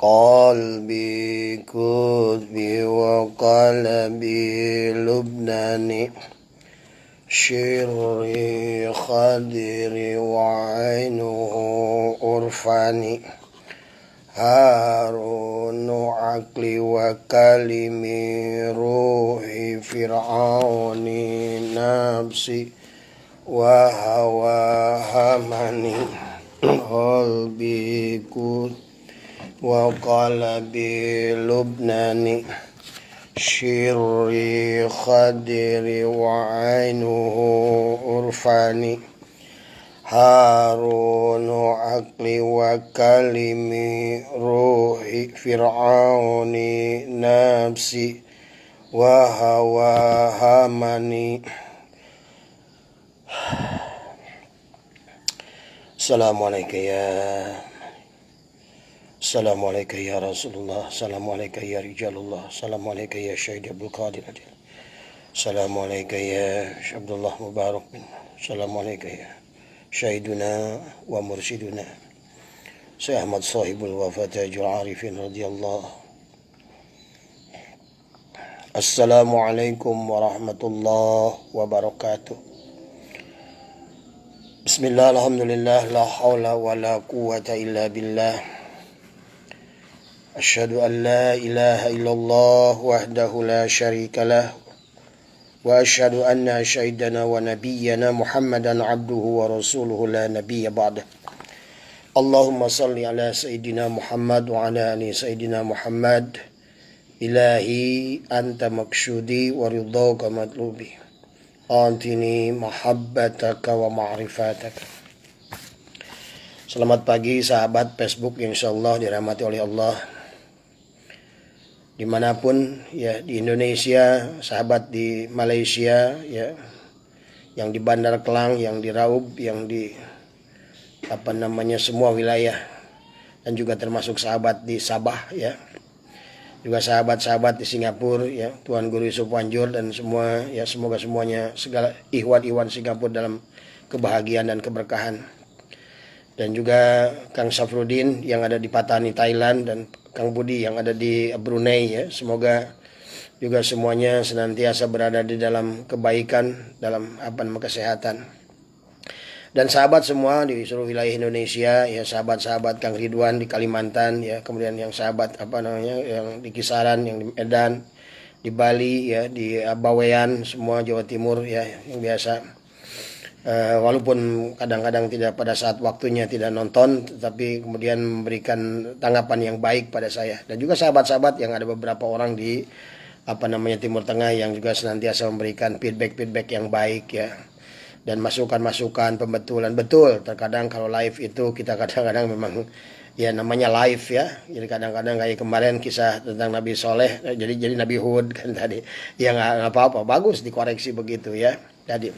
قلبي كتبي وقلبي لبناني شري خدري وعينه عرفاني هارون عقلي وكلمي روحي فرعون نفسي وهوى همني قلبي كتبي وقلبي لبناني شري خدري وعينه عرفاني هارون عقلي وكلمي روحي فرعون نفسي وهوى همني. Assalamualaikum ya Rasulullah, Assalamualaikum ya Rijalullah, Assalamualaikum ya Syahid Abdul Qadir Adil, Assalamualaikum ya Abdullah Mubarak bin, Assalamualaikum ya Syahiduna wa Mursiduna Syekh Ahmad Sahibul Wafat Tajul Arifin radhiyallahu. Assalamualaikum warahmatullahi wabarakatuh. Bismillah, alhamdulillah, la hawla wa la quwwata illa billah. Asyhadu an la ilaha illallah wahdahu la syarika lah wa asyhadu anna sayyidana wa nabiyyana Muhammadan abduhu wa rasuluhu la nabiyya ba'dah. Allahumma salli ala sayyidina Muhammad wa ala ali sayyidina Muhammad. Ilahi anta maksudi wa ridhaka matlubi. Antini mahabbataka wa ma'rifataka. Selamat pagi sahabat Facebook yang insyaallah dirahmati oleh Allah. Dimanapun ya, di Indonesia, sahabat di Malaysia ya, yang di Bandar Kelang, yang di Raub, yang di semua wilayah, dan juga termasuk sahabat di Sabah ya, juga sahabat-sahabat di Singapura ya, Tuan Guru Yusuf Wanjur dan semua ya, semoga semuanya segala ikhwan Singapura dalam kebahagiaan dan keberkahan. Dan juga Kang Safrudin yang ada di Patani Thailand dan Kang Budi yang ada di Brunei ya, semoga juga semuanya senantiasa berada di dalam kebaikan, dalam kesehatan. Dan sahabat semua di seluruh wilayah Indonesia ya, sahabat-sahabat Kang Ridwan di Kalimantan ya, kemudian yang sahabat yang di Kisaran, yang di Medan, di Bali ya, di Bawean, semua Jawa Timur ya, yang biasa walaupun kadang-kadang tidak pada saat waktunya tidak nonton, tetapi kemudian memberikan tanggapan yang baik pada saya. Dan juga sahabat-sahabat yang ada beberapa orang di Timur Tengah yang juga senantiasa memberikan feedback yang baik ya, dan masukan-masukan, pembetulan. Betul, terkadang kalau live itu kita kadang-kadang memang ya namanya live ya, jadi kadang-kadang kayak kemarin kisah tentang Nabi Soleh jadi Nabi Hud kan tadi ya, nggak apa-apa, bagus dikoreksi begitu ya. Jadi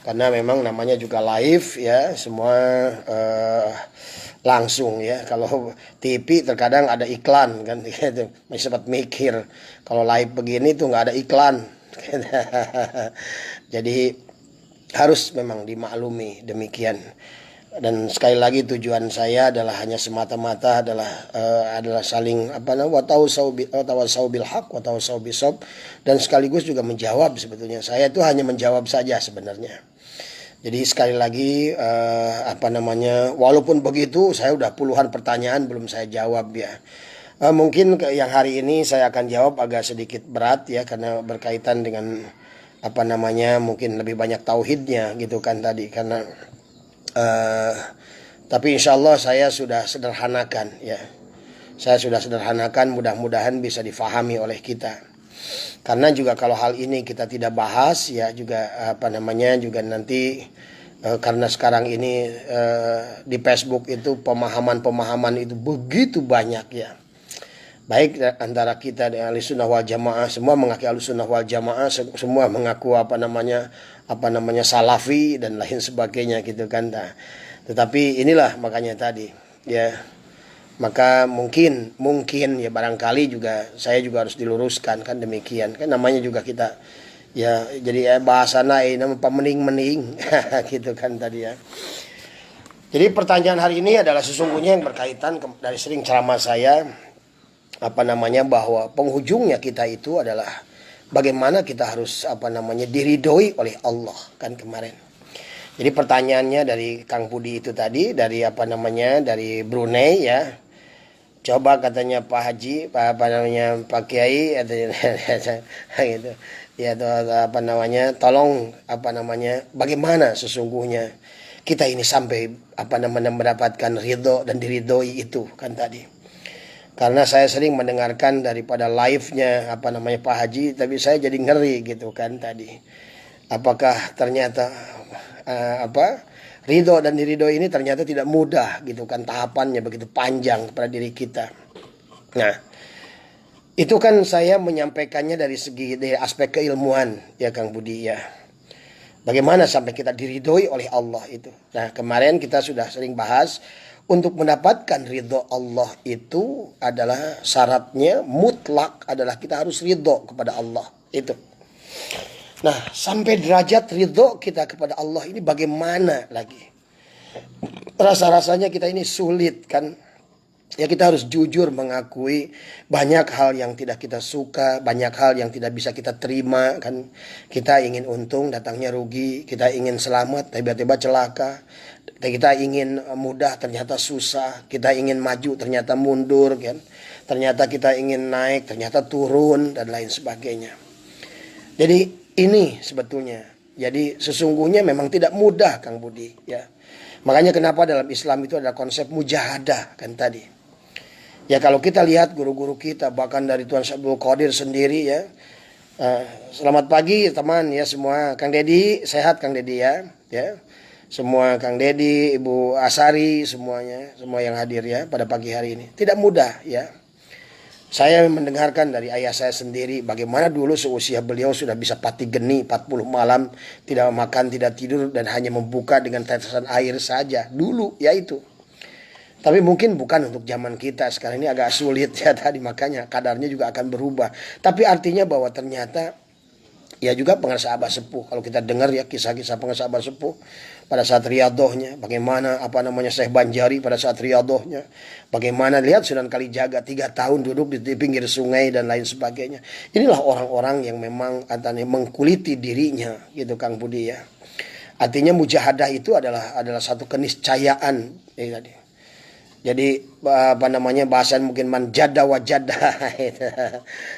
karena memang namanya juga live ya, semua langsung ya. Kalau TV terkadang ada iklan kan gitu, masih sempat mikir kalau live begini tuh nggak ada iklan. Jadi harus memang dimaklumi demikian. Dan sekali lagi tujuan saya adalah hanya semata-mata adalah saling watawasau bil haq watawasau bisab, dan sekaligus juga menjawab. Sebetulnya saya itu hanya menjawab saja sebenarnya. Jadi sekali lagi walaupun begitu saya udah puluhan pertanyaan belum saya jawab ya. Mungkin yang hari ini saya akan jawab agak sedikit berat ya, karena berkaitan dengan mungkin lebih banyak tauhidnya gitu kan tadi, karena tapi insya Allah saya sudah sederhanakan ya. Saya sudah sederhanakan, mudah-mudahan bisa difahami oleh kita. Karena juga kalau hal ini kita tidak bahas ya, juga juga nanti karena sekarang ini di Facebook itu pemahaman itu begitu banyak ya. Baik antara kita di Ahlussunnah wal Jamaah, semua mengaku Ahlussunnah wal Jamaah, semua mengaku Salafi dan lain sebagainya gitu kan. Nah, tetapi inilah makanya tadi ya, maka mungkin ya barangkali juga saya juga harus diluruskan kan, demikian kan, namanya juga kita ya, jadi bahasana nama pemening gitu kan tadi ya. Jadi pertanyaan hari ini adalah sesungguhnya yang berkaitan dari sering ceramah saya bahwa penghujungnya kita itu adalah bagaimana kita harus diridhoi oleh Allah kan kemarin. Jadi pertanyaannya dari Kang Budi itu tadi dari dari Brunei ya. Coba katanya Pak Haji, Pak Kiai gitu. Ya tolong bagaimana sesungguhnya kita ini sampai mendapatkan ridho dan diridhoi itu kan tadi. Karena saya sering mendengarkan daripada live-nya Pak Haji, tapi saya jadi ngeri gitu kan tadi. Apakah ternyata ridho dan diridhoi ini ternyata tidak mudah gitu kan, tahapannya begitu panjang pada diri kita. Nah, itu kan saya menyampaikannya dari aspek keilmuan ya Kang Budi ya. Bagaimana sampai kita diridhoi oleh Allah itu. Nah, kemarin kita sudah sering bahas untuk mendapatkan ridho Allah itu adalah syaratnya mutlak adalah kita harus ridho kepada Allah itu. Nah, sampai derajat ridho kita kepada Allah ini bagaimana lagi? Rasa-rasanya kita ini sulit kan? Ya kita harus jujur mengakui banyak hal yang tidak kita suka, banyak hal yang tidak bisa kita terima kan. Kita ingin untung, datangnya rugi, kita ingin selamat, tiba-tiba celaka. Kita ingin mudah, ternyata susah. Kita ingin maju, ternyata mundur kan. Ternyata kita ingin naik, ternyata turun dan lain sebagainya. Jadi ini sebetulnya. Jadi sesungguhnya memang tidak mudah Kang Budi ya. Makanya kenapa dalam Islam itu ada konsep mujahadah kan tadi. Ya kalau kita lihat guru-guru kita bahkan dari Tuan Abdul Qadir sendiri ya. Selamat pagi teman ya semua. Kang Dedi sehat Kang Dedi ya. Ya. Semua Kang Dedi, Ibu Asari semuanya, semua yang hadir ya pada pagi hari ini. Tidak mudah ya. Saya mendengarkan dari ayah saya sendiri bagaimana dulu seusia beliau sudah bisa pati geni 40 malam tidak makan, tidak tidur dan hanya membuka dengan tetesan air saja dulu ya itu. Tapi mungkin bukan untuk zaman kita sekarang ini agak sulit ya tadi makanya kadarnya juga akan berubah. Tapi artinya bahwa ternyata ya juga pengasahabat sepuh. Kalau kita dengar ya kisah-kisah pengasahabat sepuh pada saat riadohnya, bagaimana Syekh Banjari pada saat riadohnya, bagaimana lihat Sunan Kalijaga 3 tahun duduk di pinggir sungai dan lain sebagainya. Inilah orang-orang yang memang mengkuliti dirinya gitu Kang Budi ya. Artinya mujahadah itu adalah satu keniscayaan ya tadi. Jadi bahasan mungkin manjada wajada.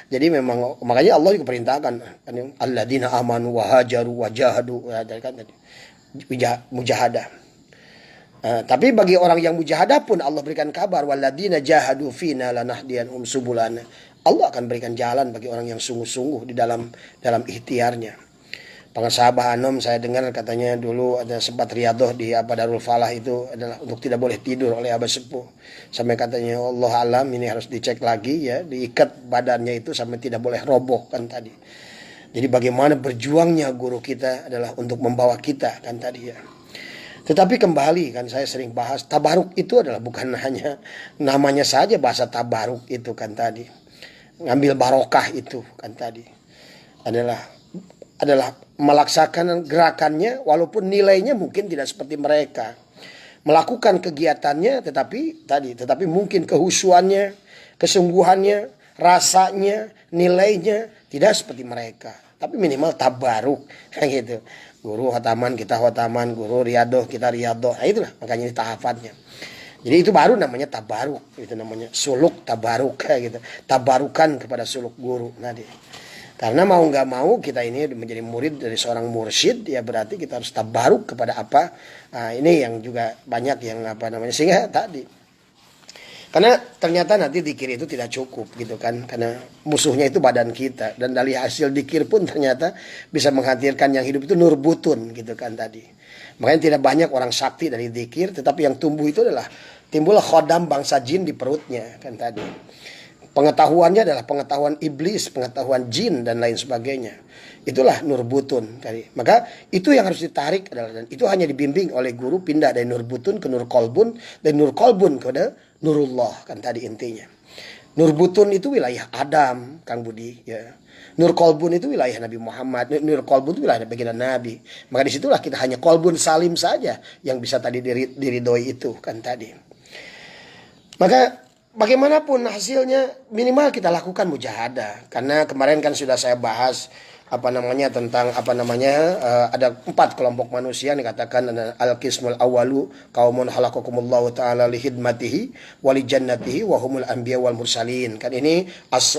Jadi memang makanya Allah juga perintahkan alladzina amanu wa hajaru wa jahadu kan tadi mujahadah. Tapi bagi orang yang mujahadah pun Allah berikan kabar walladzina jahadu fina lanahdiyanhum subulana. Allah akan berikan jalan bagi orang yang sungguh-sungguh di dalam ikhtiarnya. Pengasahabah Anom saya dengar katanya dulu ada sempat riadoh di Darul Falah itu adalah untuk tidak boleh tidur oleh Abah Sepuh. Sampai katanya Allah alam ini harus dicek lagi ya, diikat badannya itu sampai tidak boleh roboh kan tadi. Jadi bagaimana berjuangnya guru kita adalah untuk membawa kita kan tadi ya. Tetapi kembali kan saya sering bahas tabaruk itu adalah bukan hanya namanya saja bahasa tabaruk itu kan tadi. Ngambil barokah itu kan tadi. Adalah melaksanakan gerakannya walaupun nilainya mungkin tidak seperti mereka. Melakukan kegiatannya tetapi mungkin kehusuannya, kesungguhannya, rasanya, nilainya tidak seperti mereka. Tapi minimal tabaruk kayak gitu. Guru khataman kita khataman, guru riadoh kita riadoh. Nah itulah makanya ini tahapannya. Jadi itu baru namanya tabaruk, itu namanya suluk tabaruk kayak gitu. Tabarukan kepada suluk guru tadi. Karena mau nggak mau kita ini menjadi murid dari seorang mursyid ya berarti kita harus tabaruk kepada apa. Nah, ini yang juga banyak yang sehingga tadi. Karena ternyata nanti dikir itu tidak cukup gitu kan. Karena musuhnya itu badan kita. Dan dari hasil dikir pun ternyata bisa menghadirkan yang hidup itu nurbutun gitu kan tadi. Makanya tidak banyak orang sakti dari dikir. Tetapi yang tumbuh itu adalah timbullah khodam bangsa jin di perutnya kan tadi. Pengetahuannya adalah pengetahuan iblis, pengetahuan jin dan lain sebagainya. Itulah nurbutun tadi. Maka itu yang harus ditarik adalah dan itu hanya dibimbing oleh guru pindah dari nurbutun ke nur kolbun dan nur kolbun ke nurullah kan tadi intinya. Nurbutun itu wilayah Adam, Kang Budi ya. Nur kolbun itu wilayah Nabi Muhammad. Nur kolbun itu wilayah baginda Nabi. Maka disitulah kita hanya kolbun salim saja yang bisa tadi diridhoi itu kan tadi. Maka bagaimanapun hasilnya minimal kita lakukan mujahadah. Karena kemarin kan sudah saya bahas tentang ada 4 kelompok manusia yang dikatakan al-qismul awalu qaumun khalaqakumullahu ta'ala lihidmatihi walijannatihi wa humul anbiya wal mursalin. Kan ini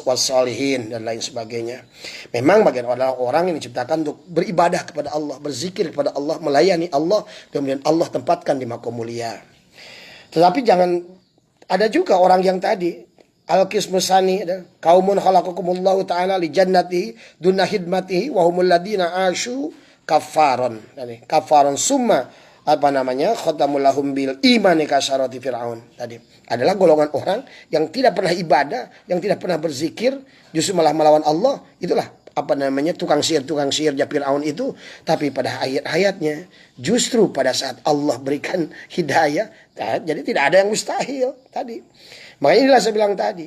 was-salihin dan lain sebagainya. Memang bagian orang yang diciptakan untuk beribadah kepada Allah, berzikir kepada Allah, melayani Allah, kemudian Allah tempatkan di makom mulia. Tetapi jangan, ada juga orang yang tadi al-qismus sani, qaumun khalaqakumullahu ta'ala li jannati duna hidmatihi wa humul ladina asyu kafaron. Kafaron summa khatamul lahum bil imani kasyarati fir'aun. Tadi adalah golongan orang yang tidak pernah ibadah, yang tidak pernah berzikir, justru malah melawan Allah. Itulah tukang sihirnya Fir'aun itu. Tapi pada ayat-ayatnya justru pada saat Allah berikan hidayah, jadi tidak ada yang mustahil tadi. Makanya inilah saya bilang tadi,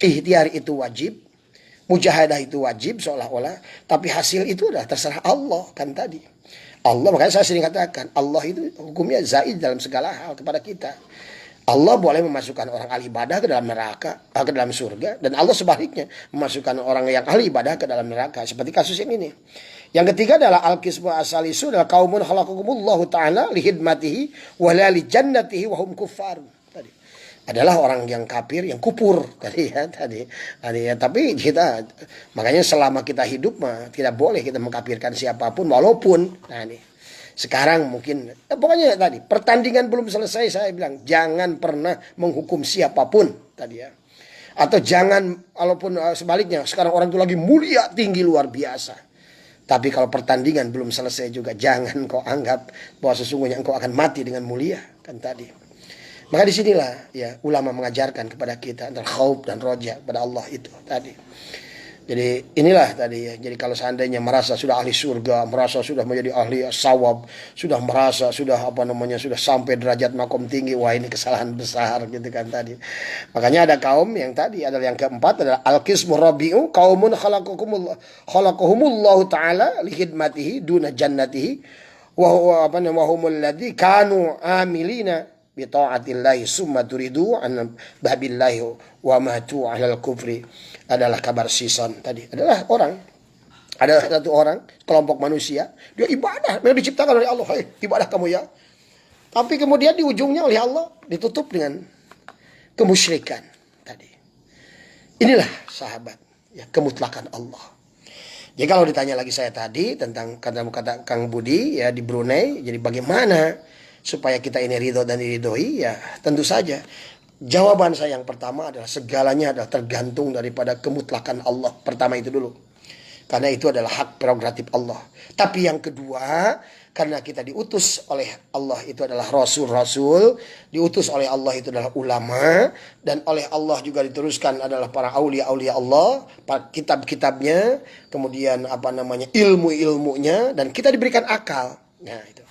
ikhtiar itu wajib, mujahadah itu wajib seolah-olah, tapi hasil itu adalah terserah Allah kan tadi. Allah, makanya saya sering katakan, Allah itu hukumnya zaid dalam segala hal kepada kita. Allah boleh memasukkan orang ahli ibadah ke dalam neraka, ke dalam surga, dan Allah sebaliknya memasukkan orang yang ahli ibadah ke dalam neraka, seperti kasus yang ini. Yang ketiga adalah al-qismu asalisu adalah qaumun khalaqakumullahu ta'ala lihidmatihi wa la li jannatihi wa hum kuffar. Tadi adalah orang yang kafir, yang kupur tadi ya. Tapi kita, makanya selama kita hidup tidak boleh kita mengkafirkan siapapun walaupun sekarang mungkin pokoknya tadi pertandingan belum selesai, saya bilang jangan pernah menghukum siapapun tadi ya. Atau jangan, walaupun sebaliknya sekarang orang itu lagi mulia tinggi luar biasa, tapi kalau pertandingan belum selesai juga jangan kau anggap bahwa sesungguhnya engkau akan mati dengan mulia kan tadi. Maka disinilah ya ulama mengajarkan kepada kita antara khauf dan roja pada Allah itu tadi. Jadi inilah tadi ya. Jadi kalau seandainya merasa sudah ahli surga, merasa sudah menjadi ahli sawab, sudah merasa sudah sudah sampai derajat makom tinggi, wah ini kesalahan besar gitu kan tadi. Makanya ada kaum yang tadi adalah yang keempat adalah al-qismu rabi'u qaumun khalaqahumullahu ta'ala lihidmatihi duna jannatihi wa humul ladzi kanu amilina bi ta'atillahi summa turidu an babillahi wa matu 'alal kufri. Adalah kabar sison tadi. Adalah satu orang kelompok manusia, dia ibadah, memang diciptakan oleh Allah, ibadah kamu ya. Tapi kemudian di ujungnya oleh Allah ditutup dengan kemusyrikan tadi. Inilah sahabat ya, kemutlakan Allah. Jadi kalau ditanya lagi saya tadi tentang kata Kang Budi ya di Brunei, jadi bagaimana supaya kita ini ridho dan diridhoi, ya tentu saja jawaban saya yang pertama adalah segalanya adalah tergantung daripada kemutlakan Allah. Pertama itu dulu, karena itu adalah hak prerogatif Allah. Tapi yang kedua, karena kita diutus oleh Allah itu adalah rasul-rasul, diutus oleh Allah itu adalah ulama, dan oleh Allah juga diteruskan adalah para aulia-aulia Allah, kitab-kitabnya, kemudian ilmu-ilmunya, dan kita diberikan akal. Nah itu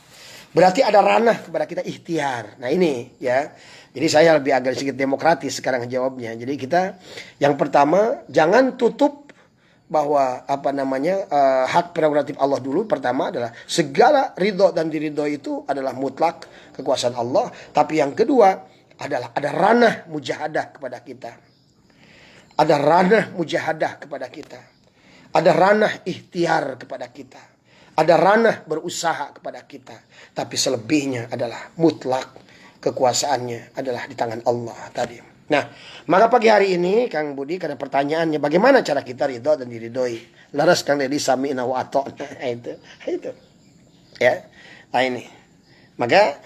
berarti ada ranah kepada kita ikhtiar. Nah ini ya. Jadi saya lebih agak sedikit demokratis sekarang jawabnya. Jadi kita yang pertama jangan tutup bahwa hak prerogatif Allah dulu. Pertama adalah segala ridho dan diridho itu adalah mutlak kekuasaan Allah. Tapi yang kedua adalah ada ranah mujahadah kepada kita. Ada ranah mujahadah kepada kita. Ada ranah ikhtiar kepada kita. Ada ranah berusaha kepada kita. Tapi selebihnya adalah mutlak kekuasaannya adalah di tangan Allah tadi. Nah, maka pagi hari ini Kang Budi, karena pertanyaannya bagaimana cara kita ridho dan diridhoi. Laras Kang Dedi sami'na wa ata'na. Itu. Ya. Nah ini. Maka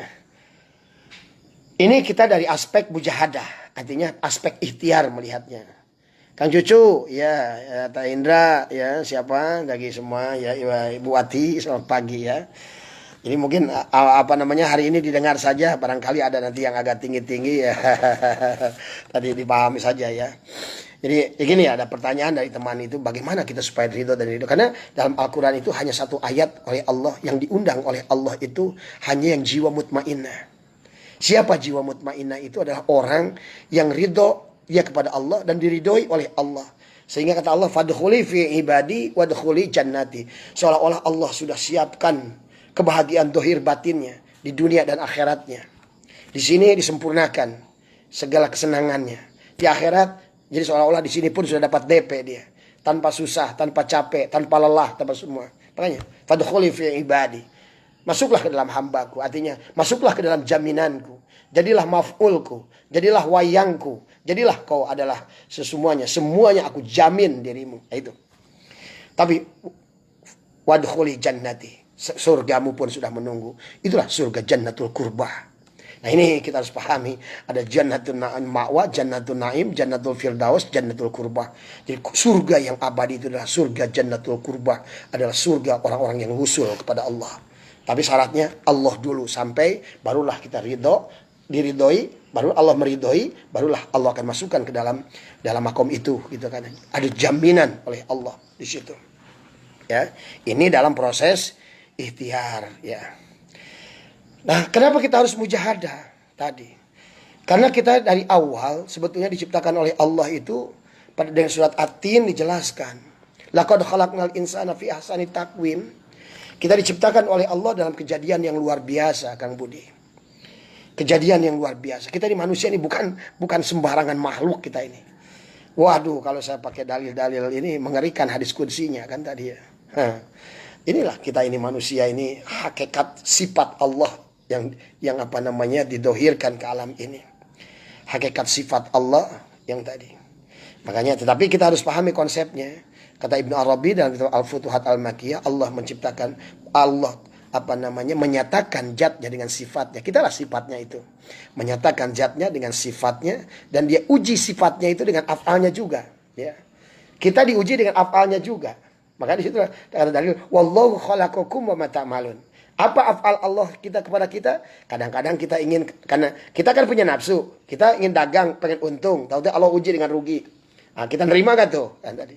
ini kita dari aspek mujahadah, artinya aspek ikhtiar melihatnya. Kang Cucu, ya Tah Indra, ya siapa lagi semua, ya Ibu Wati, selamat pagi ya. Jadi mungkin hari ini didengar saja, barangkali ada nanti yang agak tinggi-tinggi ya. Tadi dipahami saja ya. Jadi begini, ada pertanyaan dari teman itu, bagaimana kita supaya ridho dan ridho? Karena dalam Al-Quran itu hanya satu ayat oleh Allah, yang diundang oleh Allah itu hanya yang jiwa mutmainnah. Siapa jiwa mutmainnah? Itu adalah orang yang ridho dia kepada Allah dan diridhoi oleh Allah. Sehingga kata Allah, fadkhuli fi ibadi wadkhuli jannati. Seolah-olah Allah sudah siapkan kebahagiaan dohir batinnya di dunia dan akhiratnya. Di sini disempurnakan segala kesenangannya. Di akhirat, jadi seolah-olah di sini pun sudah dapat DP dia. Tanpa susah, tanpa capek, tanpa lelah, tanpa semua. Makanya, fadkhuli fi ibadi. Masuklah ke dalam hambaku. Artinya, masuklah ke dalam jaminanku. Jadilah maf'ulku. Jadilah wayangku. Jadilah kau adalah semuanya. Semuanya aku jamin dirimu. Itu. Tapi, wadkhuli jannati. Surgamu pun sudah menunggu. Itulah surga jannatul qurbah. Nah ini kita harus pahami. Ada jannatul ma'wa, jannatul na'im, jannatul firdaus, jannatul qurbah. Jadi surga yang abadi itu adalah surga jannatul qurbah. Adalah surga orang-orang yang usul kepada Allah. Tapi syaratnya Allah dulu sampai barulah kita diridhoi, baru Allah meridhoi, barulah Allah akan masukkan ke dalam makom itu gitu kan. Ada jaminan oleh Allah di situ. Ya, ini dalam proses ikhtiar ya. Nah, kenapa kita harus mujahadah tadi? Karena kita dari awal sebetulnya diciptakan oleh Allah itu pada dengan surat At-Tin dijelaskan. Laqad khalaqnal insana fi ahsani taqwim. Kita diciptakan oleh Allah dalam kejadian yang luar biasa, Kang Budi. Kejadian yang luar biasa. Kita ini manusia ini bukan sembarangan makhluk kita ini. Waduh, kalau saya pakai dalil-dalil ini mengerikan hadis qudsinya kan tadi ya. Inilah kita ini manusia ini hakikat sifat Allah yang apa namanya didohirkan ke alam ini. Hakikat sifat Allah yang tadi. Makanya tetapi kita harus pahami konsepnya. Kata Ibnu Arabi dalam kitab Al-Futuhat Al-Makkiyah, Allah menciptakan, Allah apa namanya menyatakan zatnya dengan sifatnya. Kitalah sifatnya itu. Menyatakan zatnya dengan sifatnya dan dia uji sifatnya itu dengan af'alnya juga, ya. Kita diuji dengan af'alnya juga. Maka di situ ada dalil wallahu khalaqakum wa ma ta'malun. Apa af'al Allah kita kepada kita? Kadang-kadang kita ingin, karena kita kan punya nafsu, kita ingin dagang, pengen untung, tahu-tahu Allah uji dengan rugi. Nah, kita nerima gak tuh? Kan tadi.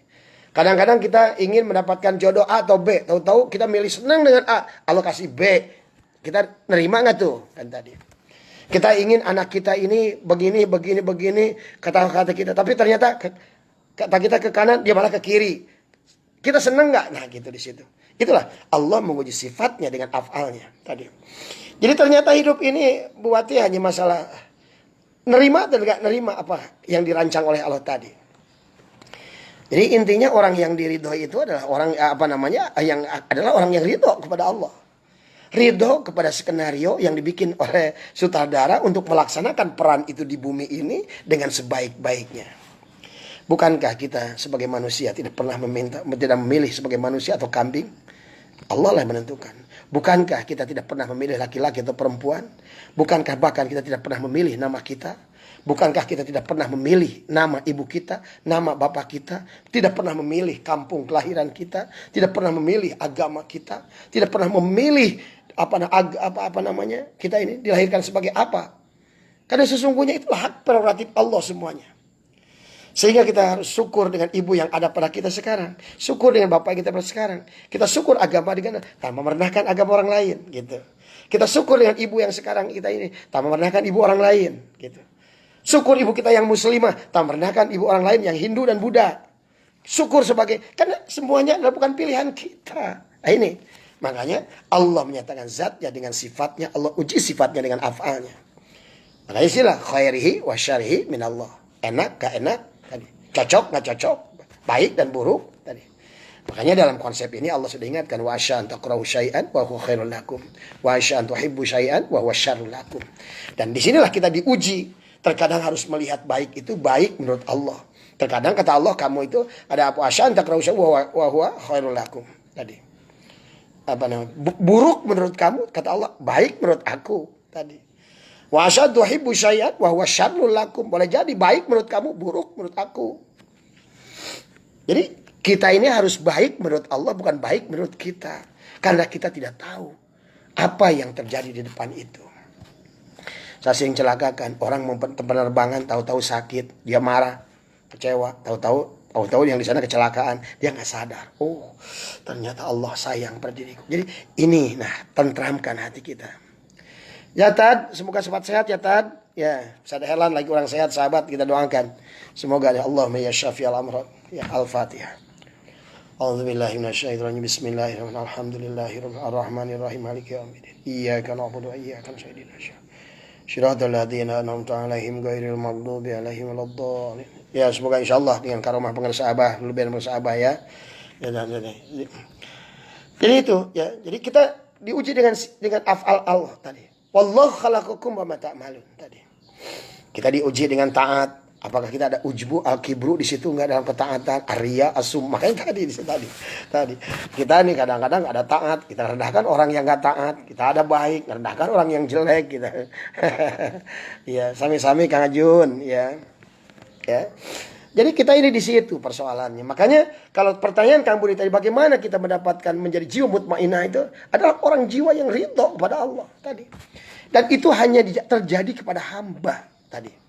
Kadang-kadang kita ingin mendapatkan jodoh A atau B, tahu-tahu kita milih senang dengan A, Allah kasih B. Kita nerima gak tuh? Kan tadi. Kita ingin anak kita ini begini, kata-kata kita, tapi ternyata kata kita ke kanan, dia malah ke kiri. Kita senang nggak? Nah gitu di situ. Itulah Allah menguji sifatnya dengan af'alnya tadi. Jadi ternyata hidup ini buatnya hanya masalah nerima dan nggak nerima apa yang dirancang oleh Allah tadi. Jadi intinya orang yang diridhoi itu adalah orang orang yang ridho kepada Allah. Ridho kepada skenario yang dibikin oleh sutradara untuk melaksanakan peran itu di bumi ini dengan sebaik-baiknya. Bukankah kita sebagai manusia tidak memilih sebagai manusia atau kambing? Allah lah yang menentukan. Bukankah kita tidak pernah memilih laki-laki atau perempuan? Bukankah bahkan kita tidak pernah memilih nama kita? Bukankah kita tidak pernah memilih nama ibu kita, nama bapak kita? Tidak pernah memilih kampung kelahiran kita, tidak pernah memilih agama kita, tidak pernah memilih apa namanya? Kita ini dilahirkan sebagai apa? Karena sesungguhnya itulah hak prerogatif Allah semuanya. Sehingga kita harus syukur dengan ibu yang ada pada kita sekarang. Syukur dengan bapak kita pada sekarang. Kita syukur agama dengan tanpa merendahkan agama orang lain. Gitu. Kita syukur dengan ibu yang sekarang kita ini tanpa merendahkan ibu orang lain. Gitu. Syukur ibu kita yang muslimah tanpa merendahkan ibu orang lain yang Hindu dan Buddha. Syukur karena semuanya adalah bukan pilihan kita. Nah ini. Makanya Allah menyatakan zatnya dengan sifatnya. Allah uji sifatnya dengan af'alnya. Makanya istilah khairihi wa syarihi minallah. Enak gak enak. Tadi. Cocok nggak cocok, baik dan buruk tadi. Makanya dalam konsep ini Allah sudah ingatkan wa asya an takrahu syai'an wa huwa khairul lakum wa asya an tuhibbu syai'an wa huwa syarrul lakum. Dan disinilah kita diuji. Terkadang harus melihat baik itu baik menurut Allah. Terkadang kata Allah kamu itu ada apa asya an takrahu syai'an wa huwa khairul lakum tadi. Apa namanya? Buruk menurut kamu kata Allah, baik menurut aku tadi. Wa asyadu hibbu syai'an wa huwa syarrul lakum. Boleh jadi baik menurut kamu, buruk menurut aku. Jadi kita ini harus baik menurut Allah, bukan baik menurut kita. Karena kita tidak tahu apa yang terjadi di depan itu. Saya sering celakakan orang mau penerbangan tahu-tahu sakit, dia marah, kecewa, tahu-tahu yang di sana kecelakaan, dia nggak sadar. Oh, ternyata Allah sayang pada diriku. Jadi ini, tentramkan hati kita. Ya Tad, semoga cepat sehat ya Tad. Ya, bisa ada helan lagi orang sehat sahabat, kita doakan. Semoga ya Allah ya syafi'al amrad. Ya Al-Fatihah. A'udzubillahi minasyaitonir rajim. Bismillahirrahmanirrahim. Alhamdulillahirabbil alamin. Maliki yaumiddin. Iyyaka na'budu wa iyyaka nasta'in. Syiratal ladzina an'amta 'alaihim ghairil maghdubi 'alaihim waladdallin. Ya, semoga insyaallah dengan karomah pengersa Abah, lebihan pengersa Abah ya. Jadi itu ya. Jadi kita diuji dengan af'al Allah tadi. Wallahu khalaqakum wa ma ta'malun tadi. Kita diuji dengan taat. Apakah kita ada ujbu, al-kibru di situ enggak dalam ketaatan, arya, asum. Makanya tadi kita nih kadang-kadang ada taat, kita rendahkan orang yang enggak taat, kita ada baik, rendahkan orang yang jelek kita. Ya, sami-sami Kang Ajun ya. Ya. Jadi kita ini di situ persoalannya. Makanya kalau pertanyaan Kang Budi tadi, bagaimana kita mendapatkan menjadi jiwa mutmainah, itu adalah orang jiwa yang ridho kepada Allah tadi. Dan itu hanya terjadi kepada hamba tadi.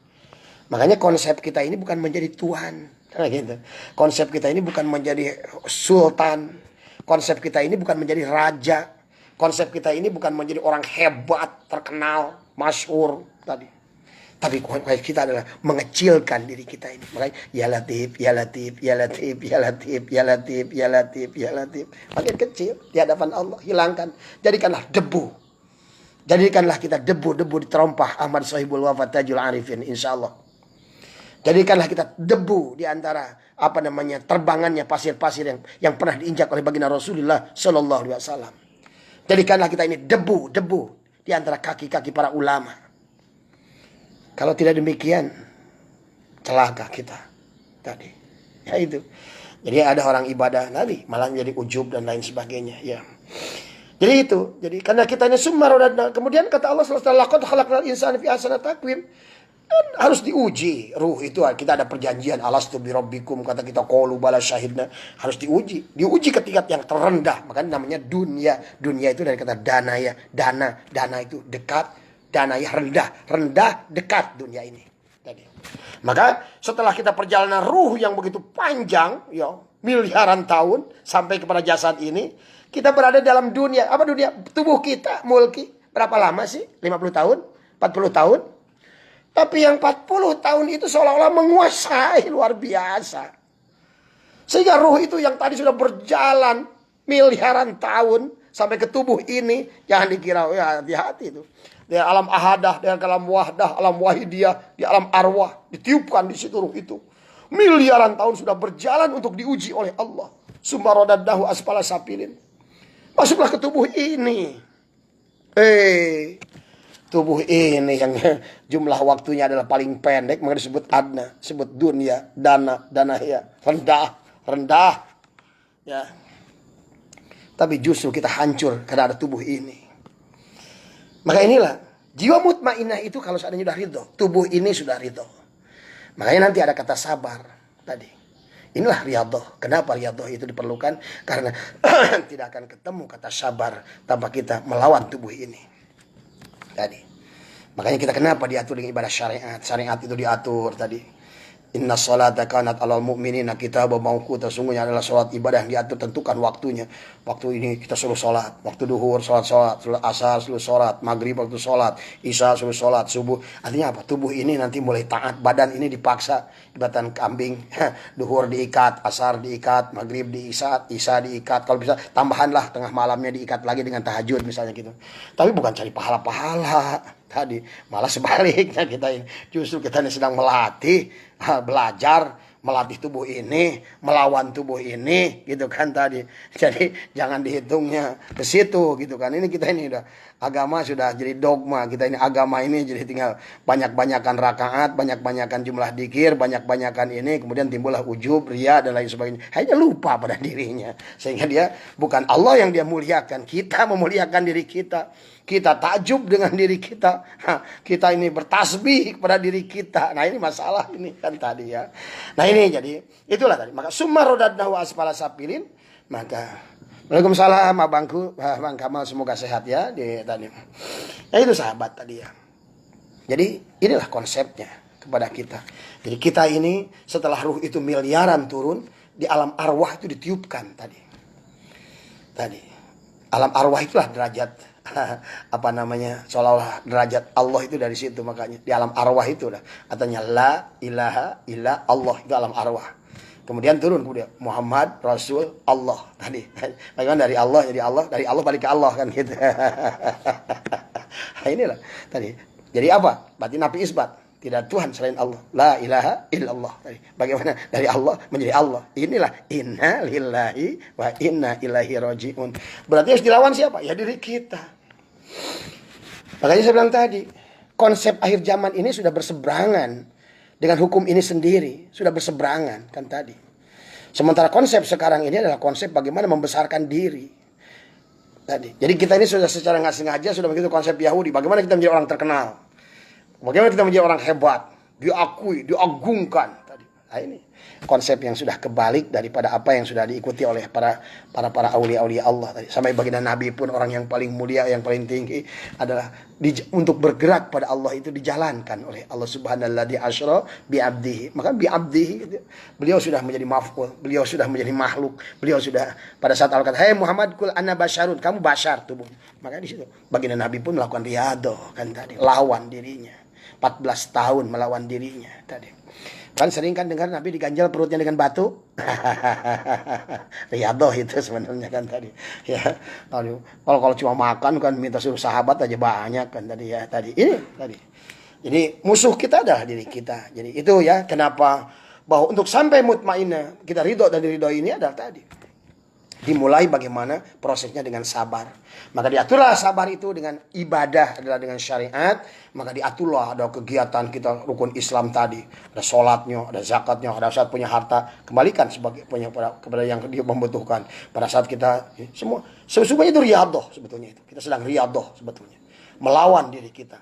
Makanya konsep kita ini bukan menjadi Tuhan. Gitu. Konsep kita ini bukan menjadi sultan. Konsep kita ini bukan menjadi raja. Konsep kita ini bukan menjadi orang hebat, terkenal, masyhur tadi. Tapi konsep kita adalah mengecilkan diri kita ini. Makanya ya Latif, ya Latif, ya Latif, ya Latif, ya Latif, ya Latif, ya Latif. Makin kecil di hadapan Allah. Hilangkan. Jadikanlah debu. Jadikanlah kita debu-debu di terompah Ahmad Sahibul Wafat Tajul Arifin, insyaallah. Jadikanlah kita debu di antara terbangannya pasir-pasir yang pernah diinjak oleh baginda Rasulullah Sallallahu Alaihi Wasallam. Jadikanlah kita ini debu-debu di antara kaki-kaki para ulama. Kalau tidak demikian, celaka kita tadi. Ya itu. Jadi ada orang ibadah tadi malah menjadi ujub dan lain sebagainya. Ya. Jadi itu. Jadi karena kita ini kemudian kata Allah setelah laqad khalaqnal insana fi ahsani taqwim. Harus diuji ruh itu. Kita ada perjanjian alastu birabbikum, kata kita qalu bala syahidna. Harus diuji ke tingkat yang terendah. Makanya namanya dunia itu dari kata dana ya. Dana itu dekat, dana ya rendah dekat dunia ini tadi. Maka setelah kita perjalanan ruh yang begitu panjang ya, miliaran tahun sampai kepada jasad ini, kita berada dalam dunia. Apa dunia? Tubuh kita mulki berapa lama sih? 50 tahun? 40 tahun? Tapi yang 40 tahun itu seolah-olah menguasai, luar biasa. Sehingga ruh itu yang tadi sudah berjalan miliaran tahun sampai ke tubuh ini, jangan dikira, ya hati-hati itu. Di alam ahadah, di alam wahdah, alam wahidiyah, di alam arwah, ditiupkan di situ ruh itu. Miliaran tahun sudah berjalan untuk diuji oleh Allah. Summa radadnahu asfala safilin. Masuklah ke tubuh ini. Tubuh ini yang jumlah waktunya adalah paling pendek, maka disebut adna, disebut dunia, dana ya, rendah ya. Tapi justru kita hancur karena ada tubuh ini. Maka inilah jiwa mutmainah itu kalau seandainya sudah ridho, tubuh ini sudah ridho. Makanya nanti ada kata sabar tadi. Inilah riyadhah. Kenapa riyadhah itu diperlukan? Karena tidak akan ketemu kata sabar tanpa kita melawan tubuh ini. Tadi. Makanya kita kenapa diatur dengan ibadah syariat. Syariat itu diatur tadi. Inna sholata kanat alal mu'minina kitaban mawquta. Sesungguhnya adalah sholat ibadah yang diatur, tentukan waktunya. Waktu ini kita suruh sholat. Waktu duhur sholat, suruh asar suruh sholat, maghrib waktu sholat, isya suruh sholat, subuh. Artinya apa? Tubuh ini nanti mulai taat. Badan ini dipaksa. Ibatan kambing. Duhur diikat, asar diikat, maghrib diikat, isya diikat. Kalau bisa tambahanlah tengah malamnya diikat lagi dengan tahajud misalnya gitu. Tapi bukan cari pahala-pahala. Tadi malah sebaliknya kita ini. Justru kita ini sedang melatih, belajar melatih tubuh ini, melawan tubuh ini, gitu kan tadi. Jadi jangan dihitungnya ke situ, gitu kan. Ini kita ini udah agama sudah jadi dogma. Kita ini agama ini jadi tinggal banyak-banyakan rakaat, banyak-banyakan jumlah dzikir, banyak-banyakan ini, kemudian timbullah ujub, riya dan lain sebagainya. Hanya lupa pada dirinya. Sehingga dia bukan Allah yang dia muliakan, kita memuliakan diri kita. Kita takjub dengan diri kita. Kita ini bertasbih kepada diri kita. Nah ini masalah ini kan tadi ya. Nah ini jadi itulah tadi. Maka summa radadnahu asfala safilin. Maka Waalaikumsalam abangku, Bang Kamal, semoga sehat ya di tadi. Ya itu sahabat tadi ya. Jadi inilah konsepnya kepada kita. Jadi kita ini setelah ruh itu miliaran turun, di alam arwah itu ditiupkan tadi. Alam arwah itulah derajat seolah-olah derajat Allah itu dari situ. Makanya di alam arwah itu lah katanya la ilaha illa Allah, itu alam arwah. Kemudian turun Muhammad Rasul Allah tadi. Bagaimana dari Allah jadi Allah, dari Allah balik ke Allah kan gitu. Nah, inilah tadi Jadi apa? Berarti nafi isbat. Tidak Tuhan selain Allah. La ilaha illallah. Bagaimana dari Allah menjadi Allah? Inilah inna lillahi wa inna ilaihi rajiun. Berarti harus dilawan siapa? Ya diri kita. Makanya saya bilang tadi, konsep akhir zaman ini sudah berseberangan dengan hukum ini sendiri. Sudah berseberangan kan tadi. Sementara konsep sekarang ini adalah konsep bagaimana membesarkan diri. Tadi. Jadi kita ini sudah secara nggak sengaja sudah begitu konsep Yahudi. Bagaimana kita menjadi orang terkenal? Bagaimana kita menjadi orang hebat, diakui, diagungkan tadi. Nah, ini konsep yang sudah kebalik daripada apa yang sudah diikuti oleh para aulia-aulia Allah tadi. Sampai baginda Nabi pun orang yang paling mulia, yang paling tinggi adalah untuk bergerak pada Allah itu dijalankan oleh Allah Subhanallazi asra bi abdihi. Maka bi abdihi beliau sudah menjadi maf'ul, beliau sudah menjadi makhluk, beliau sudah pada saat Allah kata, "Hai Muhammad, kul anna basyarun," kamu basyar tubuh. Maka di situ baginda Nabi pun melakukan riyadhah kan tadi, lawan dirinya. 14 tahun melawan dirinya tadi. Kan sering kan dengar Nabi diganjal perutnya dengan batu. Riyadhah itu sebenarnya kan tadi. Ya. Kalau cuma makan kan minta suruh sahabat aja banyak kan tadi ya tadi. Ini tadi. Jadi musuh kita adalah diri kita. Jadi itu ya kenapa bahwa untuk sampai mutmainnah kita ridho dan ridho ini adalah tadi. Dimulai bagaimana prosesnya dengan sabar. Maka diaturlah sabar itu dengan ibadah adalah dengan syariat. Maka diaturlah ada kegiatan kita rukun Islam tadi. Ada sholatnya, ada zakatnya, ada saat punya harta. Kembalikan sebagai punya kepada yang dia membutuhkan. Pada saat kita semua. Sesungguhnya itu riyadhah sebetulnya itu. Kita sedang riyadhah sebetulnya. Melawan diri kita.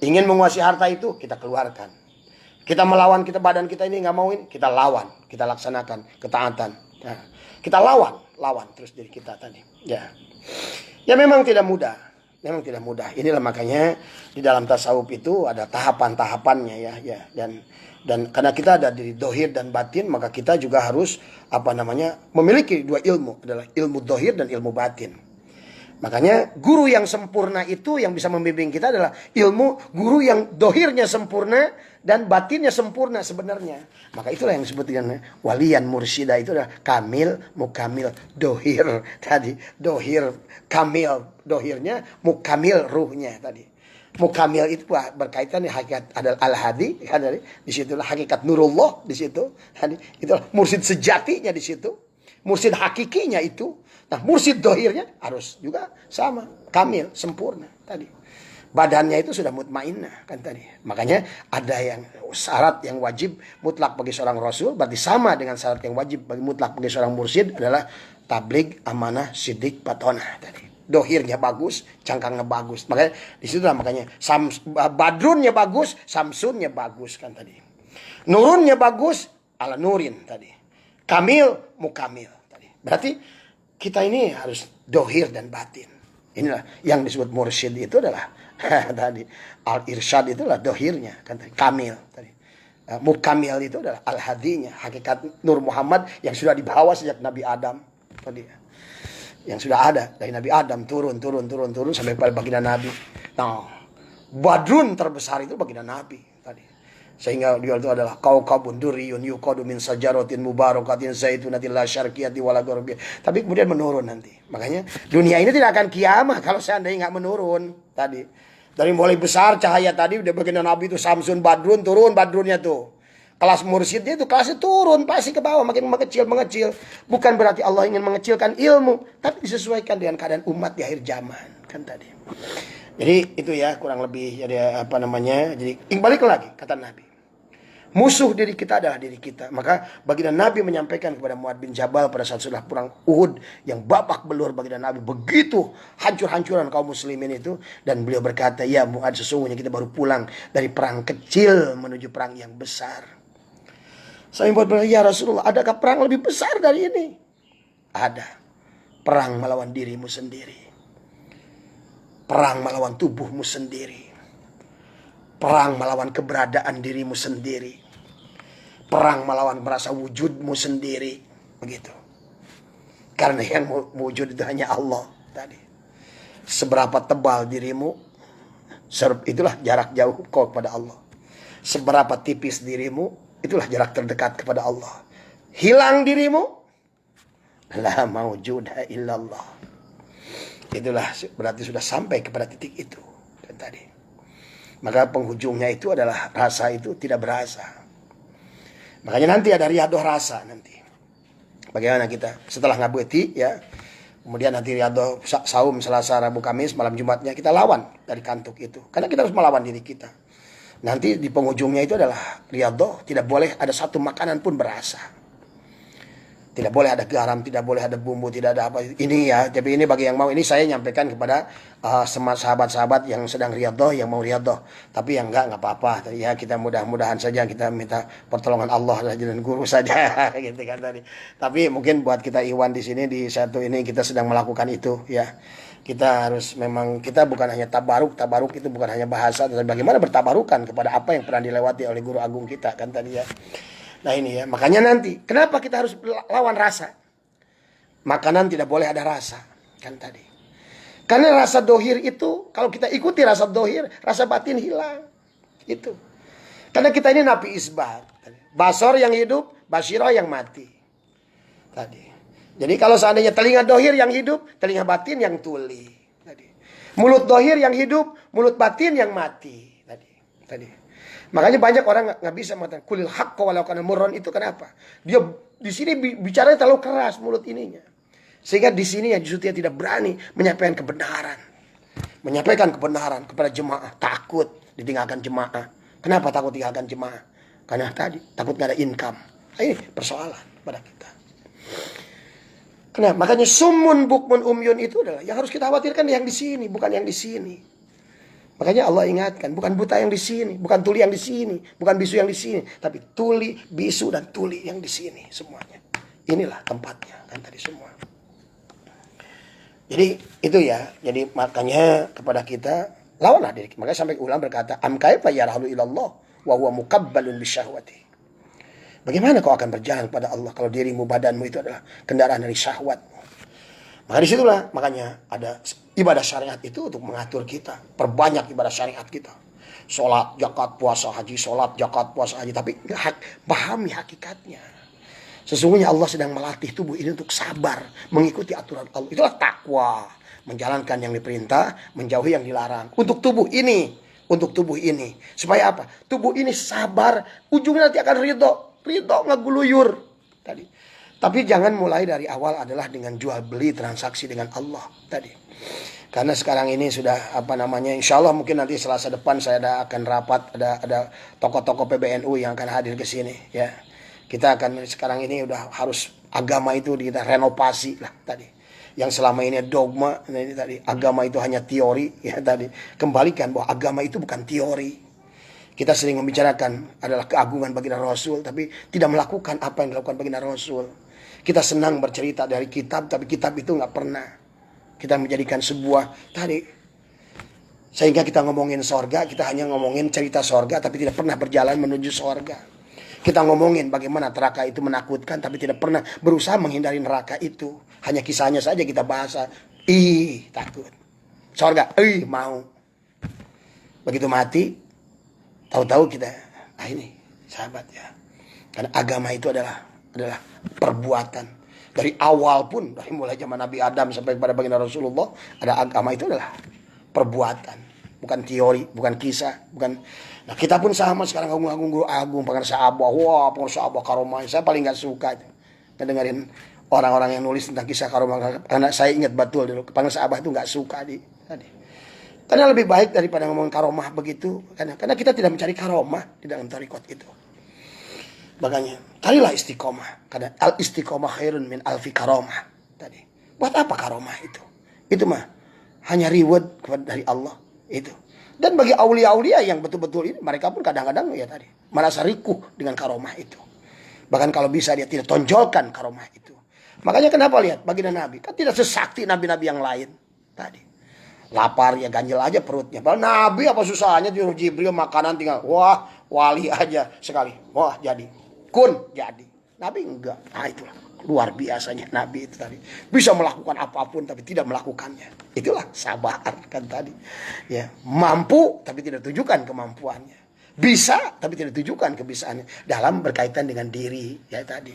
Ingin menguasai harta itu kita keluarkan. Kita melawan kita badan kita ini nggak mau ini. Kita lawan. Kita laksanakan ketaatan. Nah, kita lawan terus diri kita tadi. Ya memang tidak mudah. Memang tidak mudah. Inilah makanya di dalam tasawuf itu ada tahapan-tahapannya ya. Dan karena kita ada di dohir dan batin, maka kita juga harus memiliki dua ilmu, adalah ilmu dohir dan ilmu batin. Makanya guru yang sempurna itu yang bisa membimbing kita adalah guru yang dohirnya sempurna dan batinnya sempurna sebenarnya. Maka itulah yang disebutkan walian mursyidah itu adalah kamil, mukamil, dohir tadi. Dohir, kamil, dohirnya, mukamil, ruhnya tadi. Mukamil itu berkaitan dengan hakikat adalah al-hadi, di situlah hakikat nurullah di situ. Tadi itulah mursyid sejatinya di situ. Mursyid hakikinya itu. Nah, mursyid dohirnya harus juga sama, kamil, sempurna tadi. Badannya itu sudah mutmainnah kan tadi. Makanya ada yang syarat yang wajib mutlak bagi seorang rasul, berarti sama dengan syarat yang wajib bagi mutlak bagi seorang mursyid adalah tabligh, amanah, siddiq, batonah tadi. Dohirnya bagus, cangkangnya bagus. Makanya di situ makanya badrunnya bagus, samsunnya bagus kan tadi. Nurunnya bagus, ala nurin tadi. Kamil, mukamil tadi. Berarti kita ini harus dohir dan batin. Inilah yang disebut mursyid itu adalah tadi al-irsyad itu adalah dohirnya kan tadi. Kamil tadi. Mukamil itu adalah al-hadinya, hakikat Nur Muhammad yang sudah dibawa sejak Nabi Adam tadi. Yang sudah ada dari Nabi Adam turun sampai pada baginda Nabi. Nah, badrun terbesar itu baginda Nabi tadi. Sehingga dia itu adalah kaukabun duriyun yuqadu min sajaratin mubarakatin zaitunatin la syarqiyati wala gharbiyah. Tapi kemudian menurun nanti. Makanya dunia ini tidak akan kiamah kalau seandainya enggak menurun tadi. Dari mulai besar cahaya tadi udah baginda Nabi itu samsun badrun turun badrunnya tuh. Kelas mursyidnya itu kelasnya turun pasti ke bawah makin mengecil. Bukan berarti Allah ingin mengecilkan ilmu, tapi disesuaikan dengan keadaan umat di akhir zaman kan tadi. Jadi itu ya kurang lebih jadi Jadi balik lagi kata Nabi. Musuh diri kita adalah diri kita. Maka baginda Nabi menyampaikan kepada Mu'adz bin Jabal pada saat sudah perang Uhud yang babak belur baginda Nabi begitu hancur-hancuran kaum muslimin itu, dan beliau berkata, "Ya Mu'adz, sesungguhnya kita baru pulang dari perang kecil menuju perang yang besar." Saya berkata, "Ya Rasulullah, adakah perang lebih besar dari ini?" Ada. Perang melawan dirimu sendiri. Perang melawan tubuhmu sendiri. Perang melawan keberadaan dirimu sendiri. Perang melawan merasa wujudmu sendiri. Begitu. Karena yang wujud itu hanya Allah tadi. Seberapa tebal dirimu, itulah jarak jauh kau kepada Allah. Seberapa tipis dirimu, itulah jarak terdekat kepada Allah. Hilang dirimu, la maujuda illallah. Itulah berarti sudah sampai kepada titik itu. Dan tadi Maka penghujungnya itu adalah rasa itu tidak berasa. Makanya nanti ada riadoh rasa nanti. Bagaimana kita setelah ngabuti ya, kemudian nanti riadoh saum Selasa, Rabu, Kamis, malam Jumatnya kita lawan dari kantuk itu. Karena kita harus melawan diri kita. Nanti di penghujungnya itu adalah riadoh, tidak boleh ada satu makanan pun berasa. Tidak boleh ada garam, tidak boleh ada bumbu, tidak ada apa. Ini ya, tapi ini bagi yang mau. Ini saya nyampaikan kepada sahabat-sahabat yang sedang riyadhah, yang mau riyadhah. Tapi yang enggak apa-apa. Ya kita mudah-mudahan saja kita minta pertolongan Allah dan guru saja, gitu kan tadi. Tapi mungkin buat kita ikhwan di sini di satu ini kita sedang melakukan itu ya. Kita harus memang, kita bukan hanya tabaruk itu bukan hanya bahasa, tetapi bagaimana bertabarukan kepada apa yang pernah dilewati oleh guru agung kita kan tadi ya. Nah ini ya, makanya nanti kenapa kita harus lawan rasa? Makanan tidak boleh ada rasa, kan tadi. Karena rasa dohir itu, kalau kita ikuti rasa dohir, rasa batin hilang. Itu. Karena kita ini napi isbat. Basor yang hidup, basyirah yang mati. Tadi. Jadi kalau seandainya telinga dohir yang hidup, telinga batin yang tuli. Tadi. Mulut dohir yang hidup, mulut batin yang mati. Tadi. Makanya banyak orang nggak bisa mengatakan kulil haqqa walau kana murran. Itu kenapa? Dia di sini bicaranya terlalu keras mulut ininya. Sehingga di sini ya justru dia tidak berani menyampaikan kebenaran. Menyampaikan kebenaran kepada jemaah, takut ditinggalkan jemaah. Kenapa takut tinggalkan jemaah? Karena tadi takut nggak ada income. Nah, ini persoalan pada kita. Kenapa? Makanya sumun bukmun umyun itu adalah yang harus kita khawatirkan yang di sini, bukan yang di sini. Makanya Allah ingatkan, bukan buta yang di sini, bukan tuli yang di sini, bukan bisu yang di sini, tapi tuli, bisu dan tuli yang di sini semuanya. Inilah tempatnya kan tadi semua. Jadi itu ya, jadi makanya kepada kita lawanlah diri. Makanya sampai ulama berkata, am kaifa yarhalu ilallah wa huwa mukabbalun bisyahwati. Bagaimana kau akan berjalan kepada Allah kalau dirimu, badanmu itu adalah kendaraan dari syahwat? Maka disitulah makanya ada ibadah syariat itu untuk mengatur kita. Perbanyak ibadah syariat kita. Sholat, zakat, puasa, haji. Sholat, zakat, puasa, haji. Tapi pahami hakikatnya. Sesungguhnya Allah sedang melatih tubuh ini untuk sabar. Mengikuti aturan Allah. Itulah takwa. Menjalankan yang diperintah. Menjauhi yang dilarang. Untuk tubuh ini. Untuk tubuh ini. Supaya apa? Tubuh ini sabar. Ujungnya nanti akan ridho. Ridho ngeguluyur. Tadi. Tapi jangan mulai dari awal adalah dengan jual beli transaksi dengan Allah tadi. Karena sekarang ini sudah insya Allah mungkin nanti Selasa depan saya akan rapat, ada tokoh-tokoh PBNU yang akan hadir ke sini ya. Kita akan sekarang ini udah harus agama itu kita renovasi lah tadi. Yang selama ini dogma ini tadi, agama itu hanya teori ya tadi. Kembalikan bahwa agama itu bukan teori. Kita sering membicarakan adalah keagungan baginda Rasul, tapi tidak melakukan apa yang dilakukan baginda Rasul. Kita senang bercerita dari kitab, tapi kitab itu nggak pernah kita menjadikan sebuah tadi. Sehingga kita ngomongin sorga, kita hanya ngomongin cerita sorga, tapi tidak pernah berjalan menuju sorga. Kita ngomongin bagaimana neraka itu menakutkan, tapi tidak pernah berusaha menghindari neraka itu. Hanya kisahnya saja kita bahas. Takut. Sorga, mau. Begitu mati, tahu-tahu kita, ini sahabat ya. Karena agama itu adalah perbuatan. Dari awal pun, dari mulai zaman Nabi Adam sampai kepada baginda Rasulullah, ada agama itu adalah perbuatan, bukan teori, bukan kisah, bukan. Nah kita pun sama sekarang agung guru agung, pengarsa abah, pengarsa abah karomah. Saya paling nggak suka dengerin orang-orang yang nulis tentang kisah karomah, karena saya ingat betul dulu pengarsa abah itu nggak suka tadi. Karena lebih baik daripada ngomong karomah begitu, karena kita tidak mencari karomah di dalam tarikot itu. Makanya carilah istiqomah, karena al istiqomah khairun min alfi karomah tadi. Buat apa karomah itu? Itu mah hanya reward dari Allah itu. Dan bagi aulia-aulia yang betul-betul ini, mereka pun kadang-kadang ya tadi merasa rikuh dengan karomah itu. Bahkan kalau bisa dia tidak tonjolkan karomah itu. Makanya kenapa lihat baginda Nabi kan tidak sesakti nabi-nabi yang lain tadi. Lapar ya ganjel aja perutnya. Padahal Nabi apa susahnya disuruh Jibril makanan tinggal wali aja sekali. Jadi. Kun jadi. Nabi enggak. Nah itulah luar biasanya Nabi itu tadi. Bisa melakukan apapun tapi tidak melakukannya. Itulah sabar kan tadi. Ya, mampu tapi tidak tunjukkan kemampuannya. Bisa tapi tidak tunjukkan kebisaannya dalam berkaitan dengan diri ya tadi.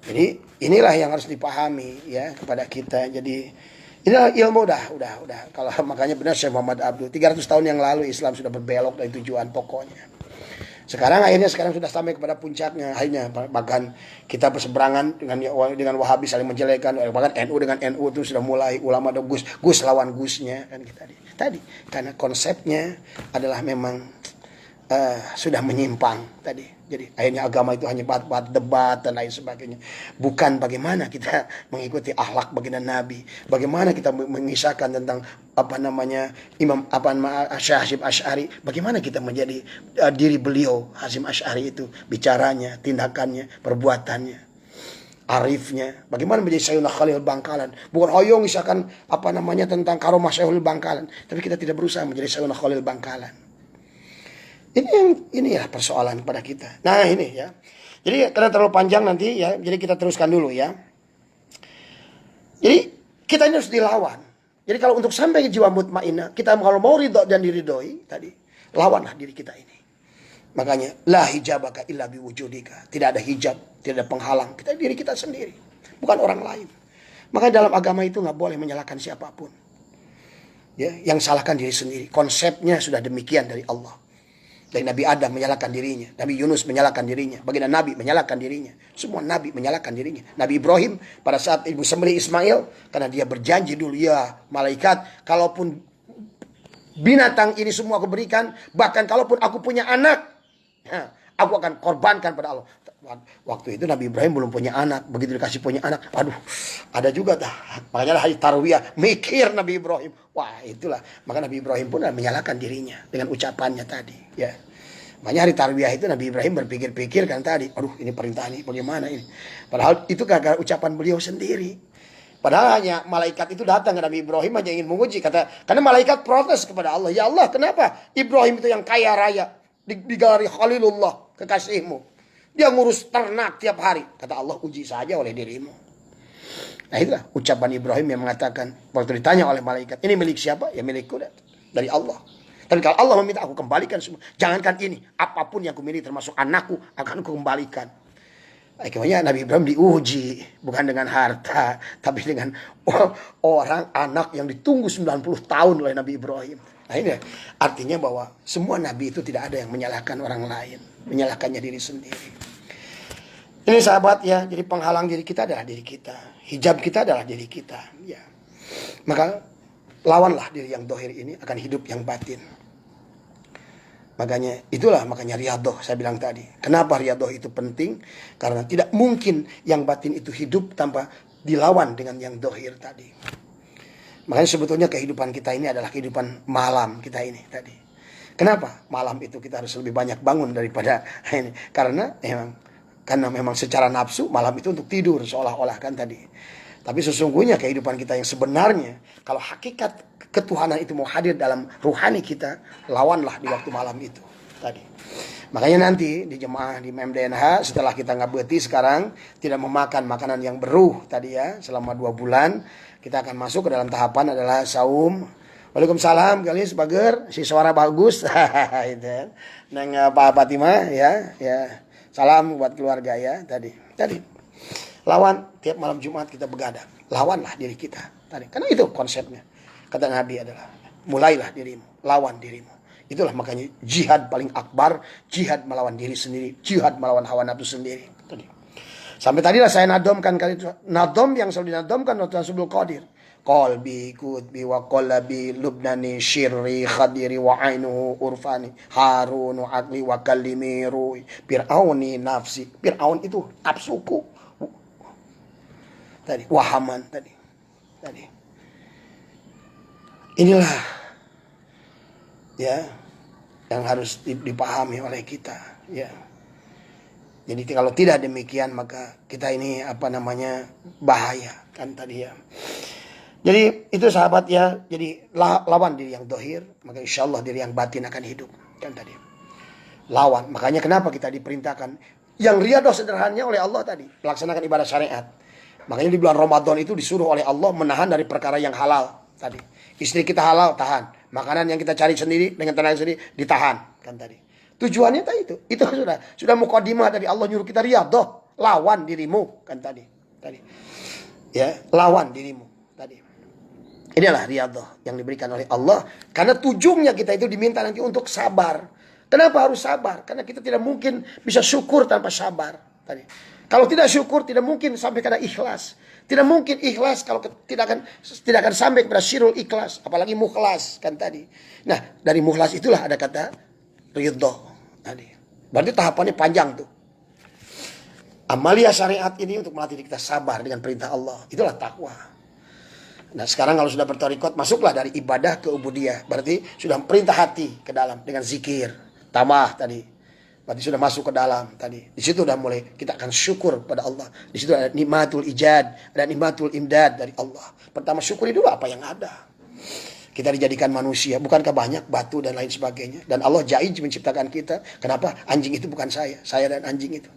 Jadi inilah yang harus dipahami ya kepada kita. Jadi Inilah ilmu udah. Kalau makanya benar Syekh Muhammad Abdul, 300 tahun yang lalu Islam sudah berbelok dari tujuan pokoknya. Sekarang sudah sampai kepada puncaknya. Akhirnya bahkan kita berseberangan dengan Wahabi saling menjelekan, bahkan NU dengan NU itu sudah mulai ulama ada Gus lawan Gusnya kan kita tadi. Karena konsepnya adalah memang sudah menyimpang tadi. Jadi akhirnya agama itu hanya debat dan lain sebagainya. Bukan bagaimana kita mengikuti akhlak baginda Nabi, bagaimana kita mengisahkan tentang Imam Syekh Hasyim Asy'ari, bagaimana kita menjadi diri beliau Hasyim Asy'ari itu, bicaranya, tindakannya, perbuatannya, arifnya, bagaimana menjadi Sayyidina Khalil Bangkalan. Bukan hoyong misalkan tentang karomah Syekhul Bangkalan, tapi kita tidak berusaha menjadi Sayyidina Khalil Bangkalan. Ini ya persoalan pada kita. Nah ini ya. Jadi karena terlalu panjang nanti ya. Jadi kita teruskan dulu ya. Jadi kita ini harus dilawan. Jadi kalau untuk sampai ke jiwa mutmainnah, kita kalau mau ridho dan diridhoi tadi, lawanlah diri kita ini. Makanya la hijabaka illa biwujudika. Tidak ada hijab, tidak ada penghalang. Kita diri kita sendiri, bukan orang lain. Makanya dalam agama itu nggak boleh menyalahkan siapapun. Ya, yang salahkan diri sendiri. Konsepnya sudah demikian dari Allah. Dari Nabi Adam menyalahkan dirinya, Nabi Yunus menyalahkan dirinya, baginda Nabi menyalahkan dirinya, semua Nabi menyalahkan dirinya. Nabi Ibrahim pada saat ibu sembelih Ismail, karena dia berjanji dulu, ya malaikat, kalaupun binatang ini semua aku berikan, bahkan kalaupun aku punya anak, aku akan korbankan pada Allah. Waktu itu Nabi Ibrahim belum punya anak, begitu dikasih punya anak, aduh, ada juga dah. Makanya hari Tarwiyah mikir Nabi Ibrahim, wah itulah. Maka Nabi Ibrahim pun menyalahkan dirinya dengan ucapannya tadi, ya. Makanya hari Tarwiyah itu Nabi Ibrahim berpikir-pikir kan tadi, aduh ini perintah ini bagaimana ini. Padahal itu gara-gara ucapan beliau sendiri. Padahal hanya malaikat itu datang ke Nabi Ibrahim hanya ingin menguji, karena malaikat protes kepada Allah, ya Allah kenapa Ibrahim itu yang kaya raya digelari Khalilullah, kekasihmu, dia ngurus ternak tiap hari. Kata Allah, uji saja oleh dirimu. Nah itulah ucapan Ibrahim yang mengatakan, waktu ditanya oleh malaikat, ini milik siapa? Ya milikku dari Allah. Tapi kalau Allah meminta aku kembalikan semua, jangankan ini, apapun yang aku miliki termasuk anakku akan aku kembalikan. Akhirnya Nabi Ibrahim diuji, bukan dengan harta, tapi dengan orang anak yang ditunggu 90 tahun oleh Nabi Ibrahim. Nah ini artinya bahwa semua Nabi itu tidak ada yang menyalahkan orang lain, menyalahkannya diri sendiri. Ini sahabat ya, jadi penghalang diri kita adalah diri kita, hijab kita adalah diri kita. Ya, maka lawanlah diri yang dohir ini akan hidup yang batin. Makanya riyadhah saya bilang tadi. Kenapa riyadhah itu penting? Karena tidak mungkin yang batin itu hidup tanpa dilawan dengan yang dohir tadi. Makanya sebetulnya kehidupan kita ini adalah kehidupan malam kita ini tadi. Kenapa? Malam itu kita harus lebih banyak bangun daripada ini. Karena memang secara nafsu malam itu untuk tidur seolah-olah kan tadi. Tapi sesungguhnya kehidupan kita yang sebenarnya, kalau hakikat ketuhanan itu mau hadir dalam ruhani kita, lawanlah di waktu malam itu tadi. Makanya nanti di jemaah di MDNH setelah kita ngabeti sekarang tidak memakan makanan yang beruh tadi ya selama 2 bulan, kita akan masuk ke dalam tahapan adalah saum. Waalaikumsalam kali sebager si suara bagus itu neng Pak Fatimah ya. Salam buat keluarga ya tadi. Lawan tiap malam Jumat kita begadang. Lawanlah diri kita tadi. Karena itu konsepnya. Kata Nabi adalah mulailah dirimu, lawan dirimu. Itulah makanya jihad paling akbar, jihad melawan diri sendiri, jihad melawan hawa nafsu sendiri. Tadi. Sampai tadilah saya nadomkan kali itu. Nadom yang selalu dinadomkan waktu Subul Qadir. Qalbi kutbi wa qallabi lubnani syirri khadiri wa ainuhu urfani harunu akli wa kalimi ruhi fir'auni nafsi. Fir'aun itu nafsuku. Tadi wahaman tadi. Inilah ya yang harus dipahami oleh kita ya. Jadi kalau tidak demikian maka kita ini bahaya kan tadi ya. Jadi itu sahabat ya. Jadi lawan diri yang dohir, maka insya Allah diri yang batin akan hidup kan tadi. Lawan. Makanya kenapa kita diperintahkan yang riyadhah sederhananya oleh Allah tadi, melaksanakan ibadah syariat. Makanya di bulan Ramadan itu disuruh oleh Allah menahan dari perkara yang halal tadi. Istri kita halal, tahan. Makanan yang kita cari sendiri dengan tenaga sendiri ditahan kan tadi. Tujuannya tadi itu. Itu sudah mukadimah dari Allah nyuruh kita riyadhah, lawan dirimu kan tadi. Ya, lawan dirimu tadi. Inilah riyadhah yang diberikan oleh Allah. Karena tujuannya kita itu diminta nanti untuk sabar. Kenapa harus sabar? Karena kita tidak mungkin bisa syukur tanpa sabar. Tadi, kalau tidak syukur tidak mungkin sampai kepada ikhlas. Tidak mungkin ikhlas kalau tidak akan sampai kepada syirul ikhlas. Apalagi mukhlas kan tadi. Nah dari mukhlas itulah ada kata ridho tadi. Berarti tahapannya panjang tuh. Amalia syariat ini untuk melatih kita sabar dengan perintah Allah. Itulah takwa. Nah sekarang kalau sudah bertorikot, masuklah dari ibadah ke ubudiyah. Berarti sudah perintah hati ke dalam dengan zikir, tamah tadi. Berarti sudah masuk ke dalam tadi. Di situ sudah mulai kita akan syukur pada Allah. Di situ ada nikmatul ijad, ada nikmatul imdad dari Allah. Pertama syukuri dulu apa yang ada. Kita dijadikan manusia, bukankah banyak batu dan lain sebagainya. Dan Allah jai menciptakan kita. Kenapa? Anjing itu bukan saya dan anjing itu.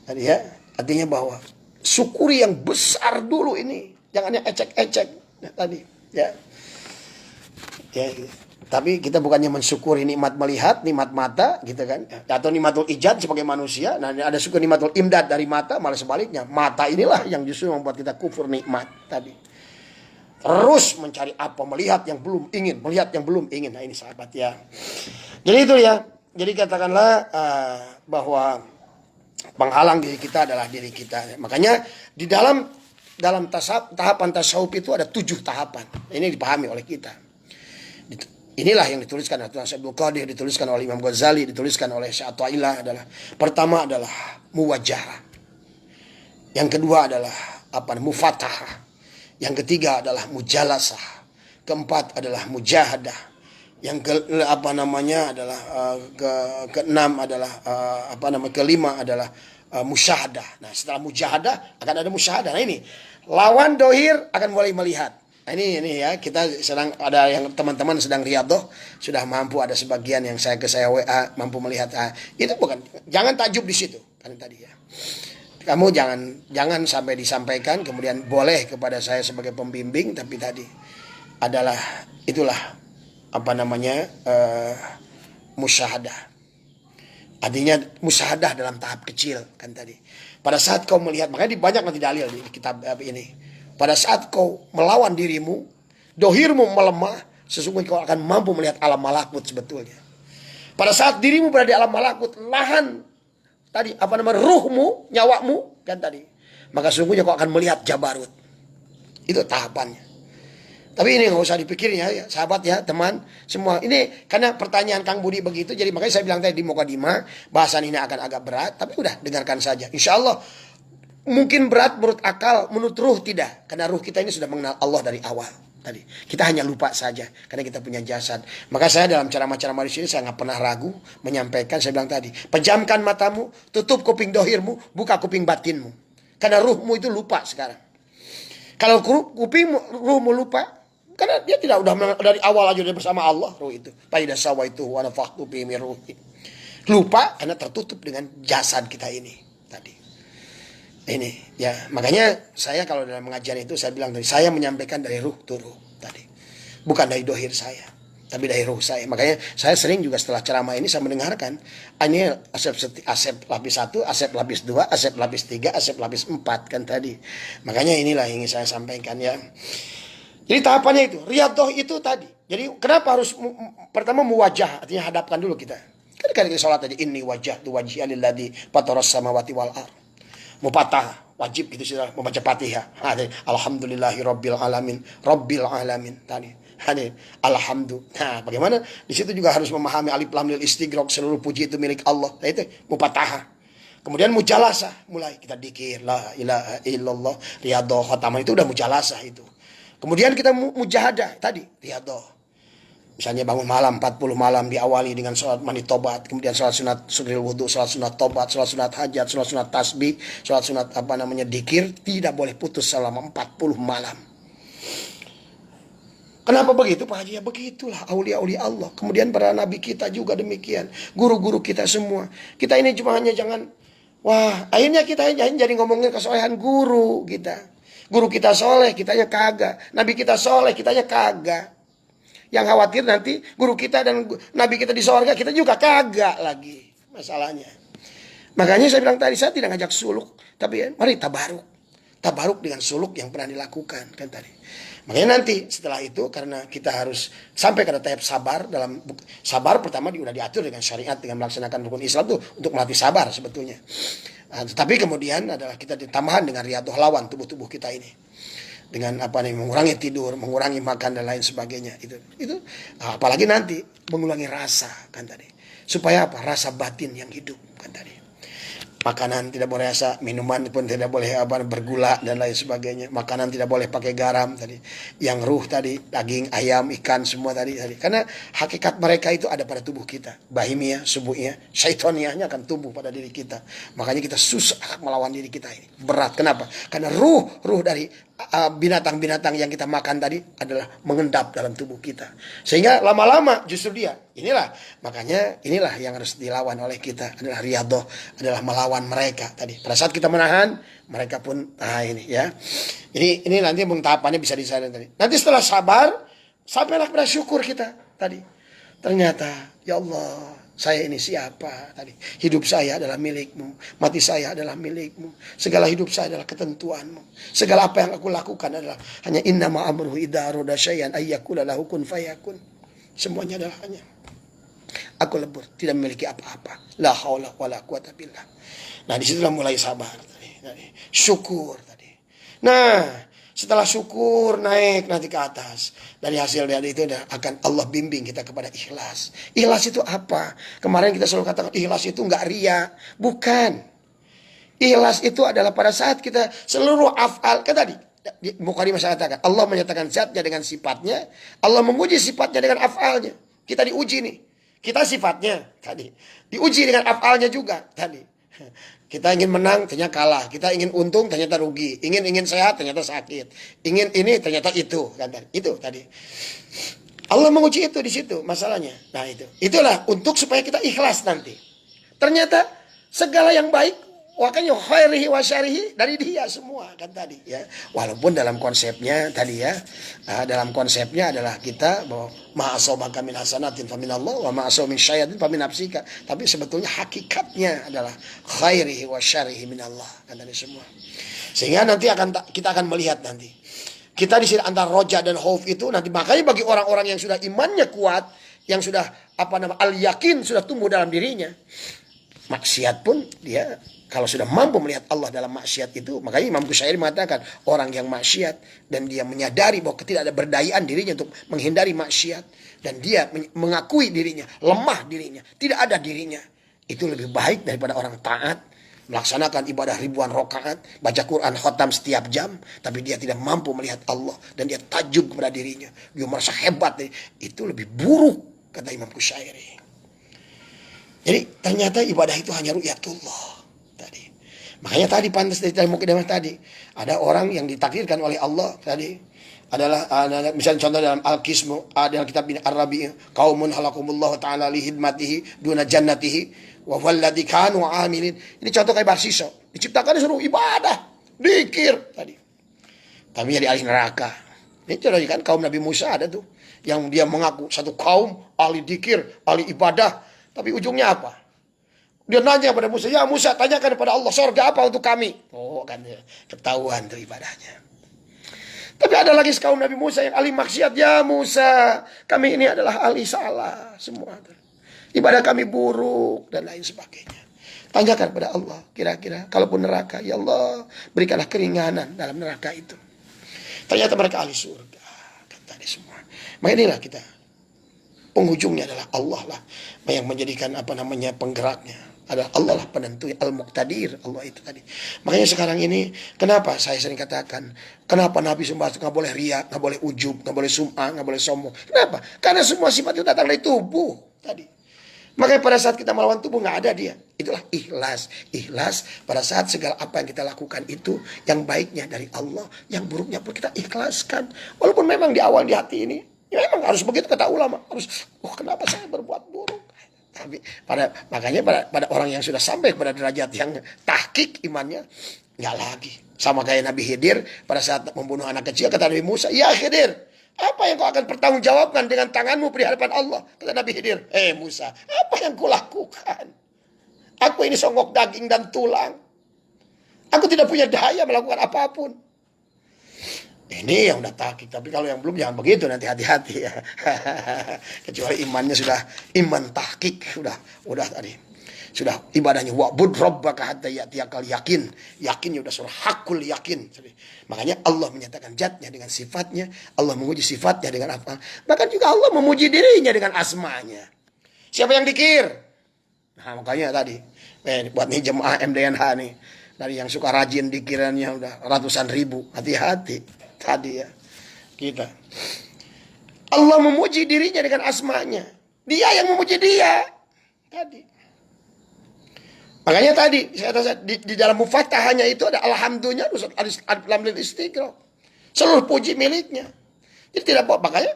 Tadi ya, artinya bahwa syukuri yang besar dulu ini. Jangan yang ecek-ecek tadi ya. Tapi kita bukannya mensyukuri nikmat melihat, nikmat mata gitu kan, atau nikmatul ijad sebagai manusia. Nah ada syukur nikmatul imdad dari mata, malah sebaliknya mata inilah yang justru membuat kita kufur nikmat tadi. Terus mencari apa, melihat yang belum ingin, melihat yang belum ingin. Nah ini sahabat ya. Jadi itu ya. Jadi katakanlah bahwa penghalang diri kita adalah diri kita. Makanya di dalam tahapan tasawuf itu ada 7 tahapan. Ini dipahami oleh kita. Inilah yang dituliskan oleh Syekh Abdul Qadir, dituliskan oleh Imam Ghazali, dituliskan oleh Syekh Athaillah adalah pertama adalah muwajahah. Yang kedua adalah mufatahah. Yang ketiga adalah mujalasah. Keempat adalah mujahadah. Yang keenam adalah kelima adalah musyahadah. Nah, setelah musyahadah akan ada musyahadah. Nah, ini lawan dohir akan mulai melihat. Nah, ini ya, kita sedang ada yang teman-teman sedang riyadhah, sudah mampu, ada sebagian yang saya WA mampu melihat. Itu bukan, jangan takjub di situ kan tadi ya. Kamu jangan sampai disampaikan kemudian boleh kepada saya sebagai pembimbing, tapi tadi adalah itulah musyahadah. Artinya musyahadah dalam tahap kecil kan tadi. Pada saat kau melihat, makanya banyak nanti dalil di kitab ini. Pada saat kau melawan dirimu, dohirmu melemah, sesungguhnya kau akan mampu melihat alam malakut sebetulnya. Pada saat dirimu berada di alam malakut, lahan tadi ruhmu, nyawamu kan tadi, maka sesungguhnya kau akan melihat jabarut. Itu tahapannya. Tapi ini nggak usah dipikirin ya, sahabat ya, teman semua. Ini karena pertanyaan Kang Budi begitu, jadi makanya saya bilang tadi di Mukadimah, bahasan ini akan agak berat, tapi udah dengarkan saja. Insya Allah mungkin berat menurut akal, menurut ruh tidak, karena ruh kita ini sudah mengenal Allah dari awal. Tadi kita hanya lupa saja karena kita punya jasad. Maka saya dalam ceramah-ceramah di sini saya nggak pernah ragu menyampaikan. Saya bilang tadi, pejamkan matamu, tutup kuping dohirmu, buka kuping batinmu, karena ruhmu itu lupa sekarang. Kalau ruhmu lupa, karena dia tidak udah dari awal aja dia bersama Allah, ruh itu. Faida sawaitu wa nafakhtu fi min ruhi. Lupa karena tertutup dengan jasad kita ini tadi. Ini ya, makanya saya kalau dalam pengajian itu saya bilang tadi, saya menyampaikan dari ruh ke ruh tadi. Bukan dari dohir saya, tapi dari ruh saya. Makanya saya sering juga setelah ceramah ini saya mendengarkan ini asep lapis 1, asep lapis 2, asep lapis 3, asep lapis 4 kan tadi. Makanya inilah yang ingin saya sampaikan ya. Jadi tahapannya itu, riyadhah itu tadi. Jadi kenapa harus pertama muwajah, artinya hadapkan dulu kita. Kan kita sholat tadi, inni wajjahtu wajhiya lilladzi fataras samawati wal ardh. Mupatah, wajib gitu sudah membaca Fatihah. Alhamdulillahi rabbil alamin, rabbil alamin tadi. Alhamdulillah. Nah, bagaimana? Di situ juga harus memahami alif lam lil istighraq, seluruh puji itu milik Allah. Nah, itu mupatah. Kemudian mujalasah, mulai kita dzikir la ilaha illallah, riyadhah khatamah, itu udah mujalasah itu. Kemudian kita mujahadah tadi, riyadhah. Misalnya bangun malam 40 malam diawali dengan sholat mandi tobat, kemudian sholat sunat sugril wudhu, sholat sunat tobat, sholat sunat hajat, sholat sunat tasbih, sholat sunat dikir, tidak boleh putus selama 40 malam. Kenapa begitu Pak Haji? Ya begitulah aulia-aulia Allah. Kemudian para nabi kita juga demikian, guru-guru kita semua. Kita ini cuma hanya akhirnya kita jadi ngomongin kesolehan guru kita. Guru kita soleh, kitanya kagak. Nabi kita soleh, kitanya kagak. Yang khawatir nanti guru kita dan nabi kita di surga, kita juga kagak lagi masalahnya. Makanya saya bilang tadi, saya tidak ngajak suluk, tapi mari tabaruk. tabaruk dengan suluk yang pernah dilakukan kan tadi. Makanya nanti setelah itu, karena kita harus sampai ke tahap sabar. Dalam sabar pertama sudah diatur dengan syariat, dengan melaksanakan rukun Islam tuh untuk melatih sabar sebetulnya. Tetapi kemudian adalah kita ditambahan dengan riyadhah lawan tubuh kita ini, dengan mengurangi tidur, mengurangi makan dan lain sebagainya. Itu apalagi nanti mengurangi rasa kan tadi, supaya apa? Rasa batin yang hidup kan tadi. Makanan tidak boleh rasa, minuman pun tidak boleh bergula dan lain sebagainya. Makanan tidak boleh pakai garam tadi. Yang ruh tadi, daging, ayam, ikan semua tadi. Karena hakikat mereka itu ada pada tubuh kita. Bahimiyah, subuhiyah, syaitoniahnya akan tumbuh pada diri kita. Makanya kita susah melawan diri kita ini. Berat. Kenapa? Karena ruh dari binatang-binatang yang kita makan tadi adalah mengendap dalam tubuh kita. Sehingga lama-lama justru makanya inilah yang harus dilawan oleh kita, adalah riyadhah, adalah melawan mereka tadi. Pada saat kita menahan, mereka pun ini ya. Ini nanti tahapannya bisa disadari tadi. Nanti setelah sabar, sampailah pada syukur kita tadi. Ternyata ya Allah, saya ini siapa tadi? Hidup saya adalah milikmu, mati saya adalah milikmu, segala hidup saya adalah ketentuanmu, segala apa yang aku lakukan adalah hanya innama amruhu idza arada syai'an ayyakula lahu kun fayakun. Semuanya adalah hanya aku lebur, tidak memiliki apa-apa. La haula wala quwata billah. Nah, disitulah mulai sabar tadi. Syukur tadi. Nah, setelah syukur naik nanti ke atas. Dari hasil dari itu akan Allah bimbing kita kepada ikhlas. Ikhlas itu apa? Kemarin kita selalu katakan ikhlas itu enggak ria. Bukan. Ikhlas itu adalah pada saat kita seluruh af'al. Kan tadi Bukhari katakan Allah menyatakan zatnya dengan sifatnya. Allah menguji sifatnya dengan af'alnya. Kita diuji nih. Kita sifatnya tadi diuji dengan af'alnya juga tadi. Kita ingin menang ternyata kalah, kita ingin untung ternyata rugi, ingin sehat ternyata sakit, ingin ini ternyata itu kan tadi. Itu tadi. Allah menguji itu di situ masalahnya. Nah, itulah untuk supaya kita ikhlas nanti. Ternyata segala yang baik wakanya khairihi wa syarihi dari dia semua kan tadi ya. Walaupun dalam konsepnya tadi ya, dalam konsepnya adalah kita bahwa ma'asabaka min hasanatin fa minallah wa ma'asaba min syai'atin fa min nafsika. Tapi sebetulnya hakikatnya adalah khairihi wa syarihi minallah kan tadi semua. Sehingga nanti kita akan melihat nanti. Kita di sini antara roja dan khauf itu nanti, makanya bagi orang-orang yang sudah imannya kuat, yang sudah al-yakin sudah tumbuh dalam dirinya, maksiat pun dia kalau sudah mampu melihat Allah dalam maksiat itu, makanya Imam Ghazali mengatakan orang yang maksiat dan dia menyadari bahwa tidak ada berdayaan dirinya untuk menghindari maksiat, dan dia mengakui dirinya, lemah dirinya, tidak ada dirinya, itu lebih baik daripada orang taat melaksanakan ibadah ribuan rakaat, baca Quran khatam setiap jam, tapi dia tidak mampu melihat Allah dan dia takjub kepada dirinya, dia merasa hebat, itu lebih buruk kata Imam Ghazali. Jadi ternyata ibadah itu hanya ru'yatullah. Makanya tadi pantas dari mukadimah tadi, ada orang yang ditakdirkan oleh Allah tadi adalah misalnya contoh dalam Al-Qismu, dalam kitab Ar-Rabi, qaumun halakumullahu ta'ala li hidmatihi duna jannatihi wa walladzi kanu amilin. Ini contoh kayak Barsiso, diciptakan disuruh ibadah, zikir tadi. Tapi jadi ahli neraka. Ini contoh kan kaum Nabi Musa ada tuh yang dia mengaku satu kaum ahli zikir, ahli ibadah, tapi ujungnya apa? Dia nanya pada Musa, ya Musa tanyakan kepada Allah, surga apa untuk kami? Oh kan ketahuan tuh ibadahnya. Tapi ada lagi kaum Nabi Musa yang ahli maksiat, ya Musa kami ini adalah ahli salah semua. Ibadah kami buruk dan lain sebagainya. Tanyakan kepada Allah, kira-kira kalaupun neraka, ya Allah berikanlah keringanan dalam neraka itu. Ternyata mereka ahli surga. Kan tadi semua. Maka inilah kita. Penghujungnya adalah Allah lah yang menjadikan penggeraknya. Adalah Allah lah penentu, al-muqtadir, Allah itu tadi. Makanya sekarang ini, kenapa saya sering katakan, kenapa Nabi SAW nggak boleh riak, nggak boleh ujub, nggak boleh sum'ah, nggak boleh sombong. Kenapa? Karena semua sifat itu datang dari tubuh tadi. Makanya pada saat kita melawan tubuh nggak ada dia. Itulah ikhlas. Ikhlas pada saat segala apa yang kita lakukan itu, yang baiknya dari Allah, yang buruknya pun kita ikhlaskan. Walaupun memang di awal di hati ini, ya memang harus begitu kata ulama, harus, kenapa saya berbuat buruk? Tapi makanya pada orang yang sudah sampai kepada derajat yang tahqiq imannya, nggak lagi. Sama kayak Nabi Khidir pada saat membunuh anak kecil, kata Nabi Musa, ya Khidir, apa yang kau akan pertanggungjawabkan dengan tanganmu di hadapan Allah? Kata Nabi Khidir, Musa, apa yang kau lakukan? Aku ini songok daging dan tulang. Aku tidak punya daya melakukan apapun. Ini yang udah takik. Tapi kalau yang belum jangan begitu, nanti hati-hati ya. Kecuali imannya sudah iman tahqiq, udah tadi. Sudah ibadahnya wa'bud rabbaka hatta ya'tiyakal yakin. Yakinnya udah surah hakul yakin. Makanya Allah menyatakan zatnya dengan sifatnya, Allah memuji sifatnya dengan apa? Bahkan juga Allah memuji dirinya dengan asmanya. Siapa yang dikir? Nah, makanya tadi buat nih jemaah MDNH nih, dari yang suka rajin dikirannya udah ratusan ribu. Hati-hati tadi ya kita. Allah memuji dirinya dengan asmanya. Dia yang memuji dia tadi. Makanya tadi di dalam mufatahahnya itu ada alhamdulillah, alif lam lil istighfar. Seluruh puji miliknya. Jadi tidak apa, makanya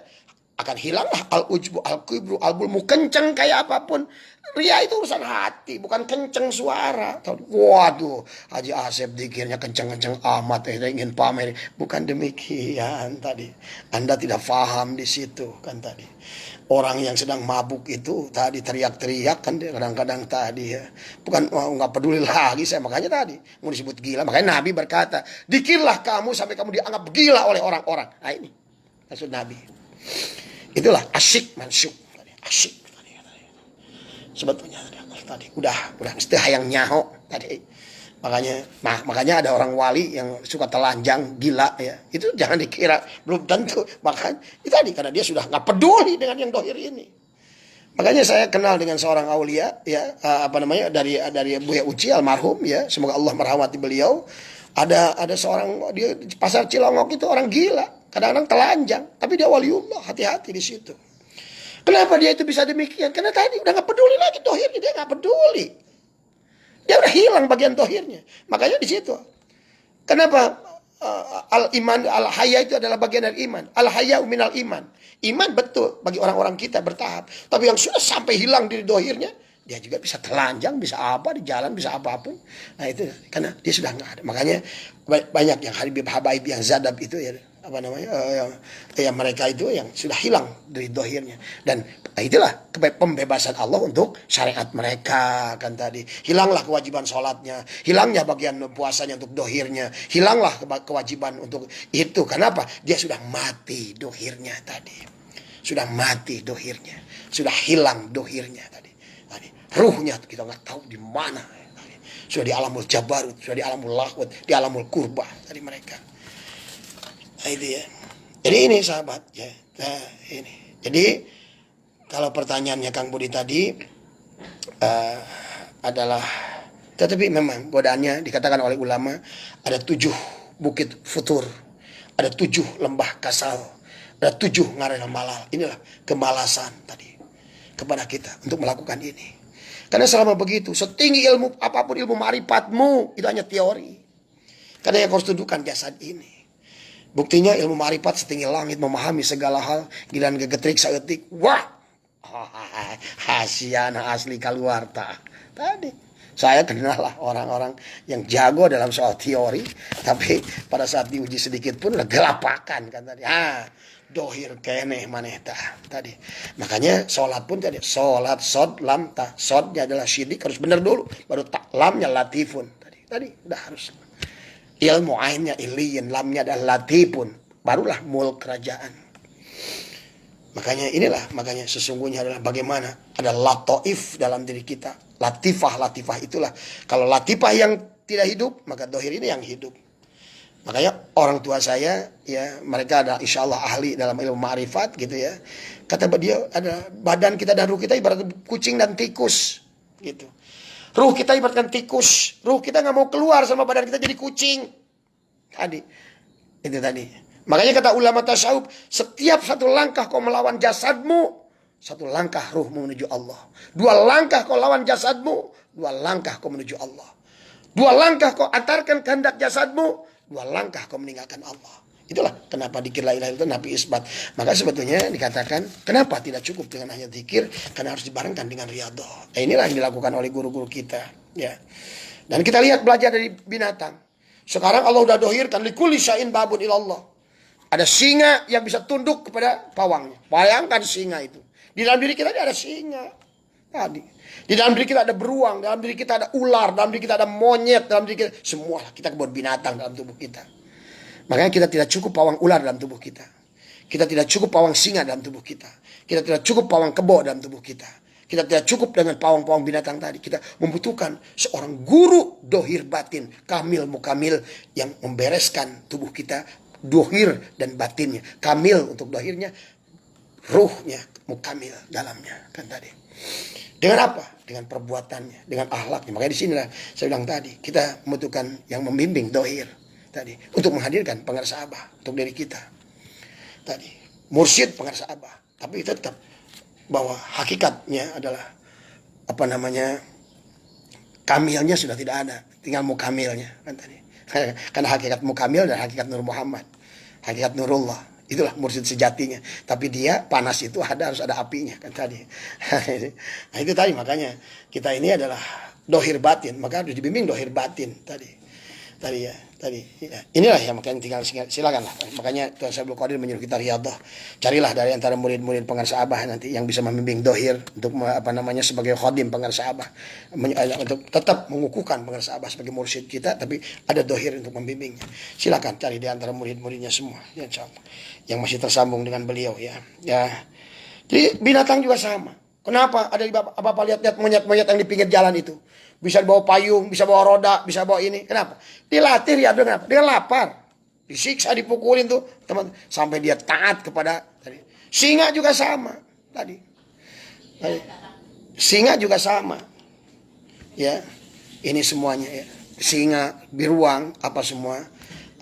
akan hilanglah al-ujbu, al-kibru, al-bulmu. Kenceng kayak apapun, ria itu urusan hati, bukan kenceng suara. Waduh, Haji Asep dikirnya kenceng-kenceng amat, ingin pamer. Bukan demikian tadi. Anda tidak paham di situ kan tadi. Orang yang sedang mabuk itu tadi teriak-teriak kan kadang-kadang tadi ya. Bukan nggak peduli lagi saya, makanya tadi mau disebut gila. Makanya Nabi berkata, dikirlah kamu sampai kamu dianggap gila oleh orang-orang. Nah ini maksud Nabi. Itulah asyik mansyuk tadi. Asyik tadi. Sebetulnya tadi udah istilah yang nyaho tadi. Makanya ada orang wali yang suka telanjang, gila ya. Itu jangan dikira belum tentu. Makanya itu tadi karena dia sudah nggak peduli dengan yang dohir ini. Makanya saya kenal dengan seorang aulia ya, dari Buya Uci almarhum ya. Semoga Allah merahmati beliau. Ada seorang dia di pasar Cilongok itu orang gila. Kadang-kadang telanjang, tapi dia waliullah, hati-hati di situ. Kenapa dia itu bisa demikian? Karena tadi udah nggak peduli lagi dohirnya, dia nggak peduli. Dia udah hilang bagian dohirnya. Makanya di situ. Kenapa al-iman, al-haya itu adalah bagian dari iman. Al-haya minal iman. Iman betul bagi orang-orang kita bertahap. Tapi yang sudah sampai hilang dari dohirnya, dia juga bisa telanjang, bisa apa di jalan, bisa apapun. Nah itu karena dia sudah nggak ada. Makanya banyak yang habaib yang zadab itu ya. Yang mereka itu yang sudah hilang dari dohirnya. Dan itulah pembebasan Allah untuk syariat mereka kan tadi. Hilanglah kewajiban sholatnya, hilangnya bagian puasanya untuk dohirnya, hilanglah kewajiban untuk itu. Kenapa? Dia sudah mati dohirnya tadi. Sudah mati dohirnya, sudah hilang dohirnya tadi. Ruhnya kita nggak tahu di mana. Sudah di alamul jabarut, sudah di alamul lahwat, di alamul kurbah tadi mereka. Nah, itu ya. Jadi ini sahabat ya. Nah, ini. Jadi kalau pertanyaannya Kang Budi tadi adalah, tetapi memang godaannya dikatakan oleh ulama ada 7 bukit futur, ada 7 lembah kasal, ada 7 ngarana malal. Inilah kemalasan tadi kepada kita untuk melakukan ini. Karena selama begitu, setinggi ilmu apapun ilmu ma'rifatmu itu hanya teori. Karena yang harus tunjukkan jasad ini. Buktinya ilmu ma'rifat setinggi langit, memahami segala hal, gilan gegetrik saeutik. Wah, hasiana asli kaluarta. Tadi saya kenal lah orang-orang yang jago dalam soal teori, tapi pada saat diuji sedikit pun udah gelapakan kan tadi. Dohir keneh maneh tadi. Makanya sholat pun tadi, sholat sod lam ta. Sodnya adalah syidik, harus benar dulu, baru tak lamnya latifun tadi udah harus. Ilmu ainnya iliyin, lamnya adalah latifun, barulah mul kerajaan. Makanya sesungguhnya adalah bagaimana ada latoif dalam diri kita. Latifah itulah. Kalau latifah yang tidak hidup, maka dohir ini yang hidup. Makanya orang tua saya ya, mereka ada insya Allah ahli dalam ilmu ma'rifat gitu ya. Kata dia ada badan kita dan ruh kita ibarat kucing dan tikus gitu. Ruh kita ibaratkan tikus, ruh kita nggak mau keluar sama badan kita jadi kucing. Tadi, itu tadi. Makanya kata ulama tasawuf, setiap satu langkah kau melawan jasadmu, satu langkah ruhmu menuju Allah. 2 langkah kau lawan jasadmu, 2 langkah kau menuju Allah. 2 langkah kau antarkan kehendak jasadmu, 2 langkah kau meninggalkan Allah. Itulah kenapa dikir la ilaha illallah itu Nabi isbat. Maka sebetulnya dikatakan kenapa tidak cukup dengan hanya zikir, karena harus dibarengkan dengan riyadhah. Nah, inilah yang dilakukan oleh guru-guru kita, ya. Dan kita lihat belajar dari binatang. Sekarang Allah udah dohirkan likulli syai'in babun ilallah. Ada singa yang bisa tunduk kepada pawangnya. Bayangkan singa itu. Di dalam diri kita ada singa. Tadi. Di dalam diri kita ada beruang, dalam diri kita ada ular, dalam diri kita ada monyet, dalam diri kita semua kita kebun binatang dalam tubuh kita. Makanya kita tidak cukup pawang ular dalam tubuh kita. Kita tidak cukup pawang singa dalam tubuh kita. Kita tidak cukup pawang kebo dalam tubuh kita. Kita tidak cukup dengan pawang-pawang binatang tadi. Kita membutuhkan seorang guru dohir batin, kamil mukamil, yang membereskan tubuh kita, dohir dan batinnya. Kamil untuk dohirnya, ruhnya mukamil dalamnya, kan tadi. Dengan apa? Dengan perbuatannya, dengan akhlaknya. Makanya di sinilah saya bilang tadi, kita membutuhkan yang membimbing dohir tadi untuk menghadirkan pengarsa abah untuk diri kita. Tadi mursyid pengarsa abah, tapi tetap bahwa hakikatnya adalah apa namanya, kamilnya sudah tidak ada, tinggal mukamilnya, kan tadi. Karena hakikat mukamil dan hakikat Nur Muhammad, hakikat Nurullah. Itulah mursyid sejatinya. Tapi dia panas itu harus ada apinya, kan tadi. Nah itu tadi, makanya kita ini adalah dohir batin, maka harus dibimbing dohir batin tadi ya. Inilah yang makanya tinggal silakanlah. Makanya Tuan Syaikhul Qadir menyuruh kita riyadhah. Carilah dari antara murid-murid pengarsa abah nanti yang bisa membimbing dohir untuk apa namanya sebagai khodim pengarsa abah, untuk tetap mengukuhkan pengarsa abah sebagai mursyid kita, tapi ada dohir untuk membimbingnya. Silakan cari di antara murid-muridnya semua, ya insyaallah, yang masih tersambung dengan beliau ya. Jadi binatang juga sama. Kenapa ada di Bapak lihat monyet-monyet yang di pinggir jalan itu? Bisa bawa payung, bisa bawa roda, bisa bawa ini. Kenapa? Dilatih ya, kenapa? Dia lapar. Disiksa, dipukulin tuh, teman, sampai dia taat kepada tadi. Singa juga sama tadi. Singa juga sama. Ya. Ini semuanya ya. Singa, beruang, apa semua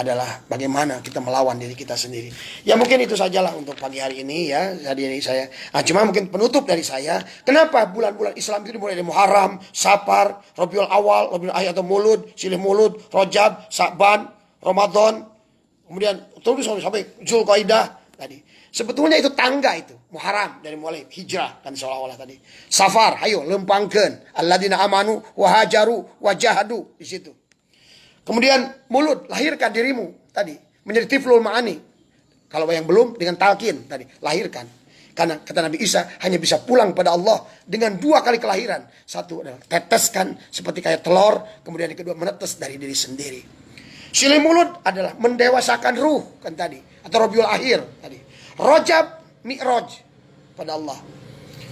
adalah bagaimana kita melawan diri kita sendiri. Ya mungkin itu sajalah untuk pagi hari ini ya. Jadi saya cuma mungkin penutup dari saya. Kenapa bulan-bulan Islam itu dimulai dari Muharram, Safar, Rabiul Awal, Rabiul Akhir atau Mulud, Silih Mulud, Rajab, Sa'ban, Ramadan, kemudian terus sampai Zulqaidah tadi. Sebetulnya itu tangga itu, Muharram dari mulai hijrah kan seolah-olah tadi. Safar, ayo lempangkeun alladzina amanu wa hajaru wa jahadu di situ. Kemudian Mulud, lahirkan dirimu tadi menjadi tiflul ma'ani. Kalau yang belum dengan talqin tadi, lahirkan. Karena kata Nabi Isa hanya bisa pulang pada Allah dengan 2 kali kelahiran. Satu adalah teteskan seperti kayak telur, kemudian yang kedua menetes dari diri sendiri. Silih Mulud adalah mendewasakan ruh kan tadi, atau Rabiul Akhir tadi. Rajab, Mi'raj pada Allah.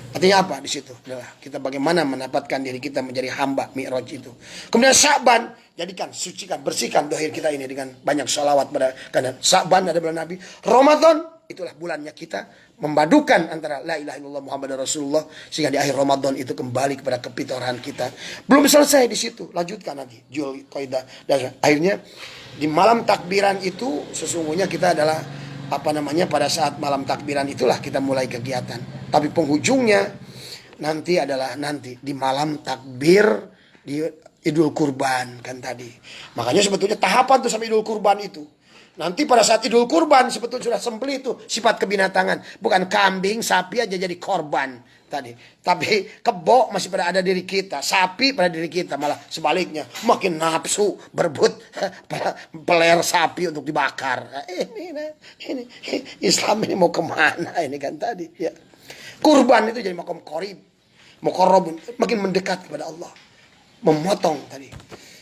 Artinya apa di situ? Adalah kita bagaimana mendapatkan diri kita menjadi hamba Mi'raj itu. Kemudian Sa'ban, jadikan, sucikan, bersihkan dohir kita ini dengan banyak salawat pada karena Sa'ban ada bulan Nabi. Ramadan itulah bulannya kita memadukan antara la ilaha illallah Muhammadar Rasulullah, sehingga di akhir Ramadan itu kembali kepada kepitoran kita. Belum selesai di situ, lanjutkan nanti Zulqaidah dan akhirnya di malam takbiran itu sesungguhnya kita adalah apa namanya, pada saat malam takbiran itulah kita mulai kegiatan. Tapi penghujungnya nanti adalah nanti di malam takbir di Idul Kurban kan tadi. Makanya sebetulnya tahapan tuh sampai Idul Kurban itu. Nanti pada saat Idul Kurban sebetulnya sudah sembelih itu sifat kebinatangan, bukan kambing, sapi aja jadi korban tadi. Tapi kebo masih pada ada diri kita, sapi pada diri kita, malah sebaliknya makin nafsu berebut peler sapi untuk dibakar. Ini Islam ini mau kemana ini kan tadi ya. Kurban itu jadi makom korib, muqarrabun, makin mendekat kepada Allah, memotong tadi.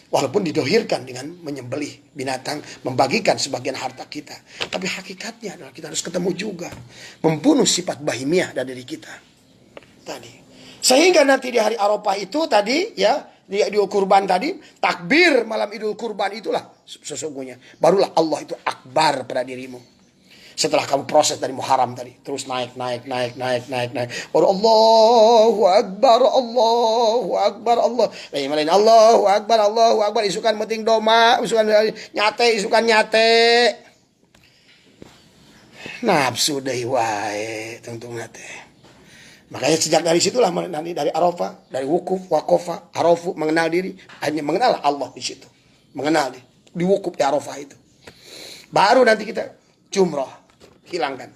Walaupun didohirkan dengan menyembelih binatang, membagikan sebagian harta kita. Tapi hakikatnya adalah kita harus ketemu juga. Membunuh sifat bahimiah dari diri kita. Tadi. Sehingga nanti di hari Arafah itu tadi, ya, di Idul Kurban tadi, takbir malam Idul Kurban itulah sesungguhnya. Barulah Allah itu akbar pada dirimu. Setelah kamu proses dari Muharram tadi, terus naik. Baru Allahu Akbar, Allah. Allahu Akbar. Isukan meting doma, isukan nyate. Nafsu deui wae tungtung nate. Makanya sejak dari situlah nanti dari Arafah, dari wukuf, wakofa, arafu, mengenal diri, hanya mengenal Allah di situ. Mengenal di wukuf di Arafah itu. Baru nanti kita jumrah. Hilangkan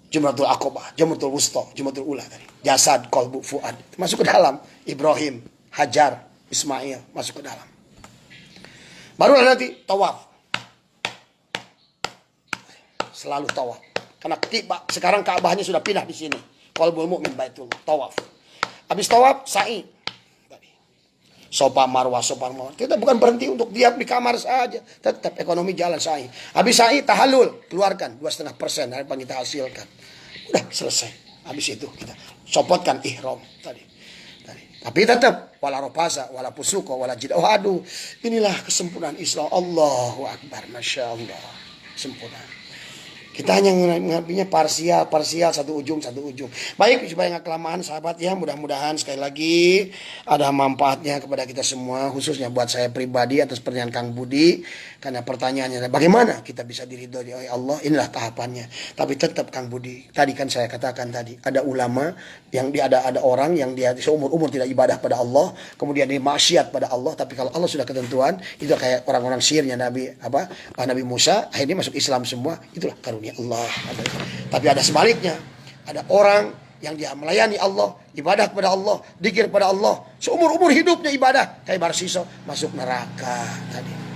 Jumratul Aqobah, Jumratul Wusta, Jumratul Ula tadi. Jasad, kolbu, fuad masuk ke dalam. Ibrahim, Hajar, Ismail masuk ke dalam. Barulah nanti tawaf. Selalu tawaf. Karena sekarang Ka'bahnya sudah pindah di sini. Qalbul mu'min baitullah, tawaf. Habis tawaf, sa'i. Sofa marwah. Kita bukan berhenti untuk diam di kamar saja. Tetap ekonomi jalan sa'i. Habis sa'i, tahallul. Keluarkan 2,5% dari yang kita hasilkan. Udah selesai. Habis itu kita copotkan ihram tadi. Tapi tetap wala rofasa, wala pusuko, wala jid. Oh aduh, inilah kesempurnaan Islam. Allahu Akbar, Masya Allah. Sempurna. Kita hanya mengambilnya parsial, satu ujung. Baik, supaya nggak kelamaan sahabat ya, mudah-mudahan sekali lagi ada manfaatnya kepada kita semua, khususnya buat saya pribadi atas pertanyaan Kang Budi. Karena pertanyaannya bagaimana kita bisa diridhoi oleh Allah, inilah tahapannya. Tapi tetap Kang Budi, tadi kan saya katakan tadi, ada ulama yang ada orang yang dia seumur-umur tidak ibadah pada Allah, kemudian dia maksiat pada Allah, tapi kalau Allah sudah ketentuan, itu kayak orang-orang sihirnya Nabi Musa, akhirnya masuk Islam semua, itulah karunia Allah. Tapi ada sebaliknya, ada orang yang dia melayani Allah, ibadah kepada Allah, dzikir kepada Allah, seumur-umur hidupnya ibadah, kayak Barsiso masuk neraka tadi.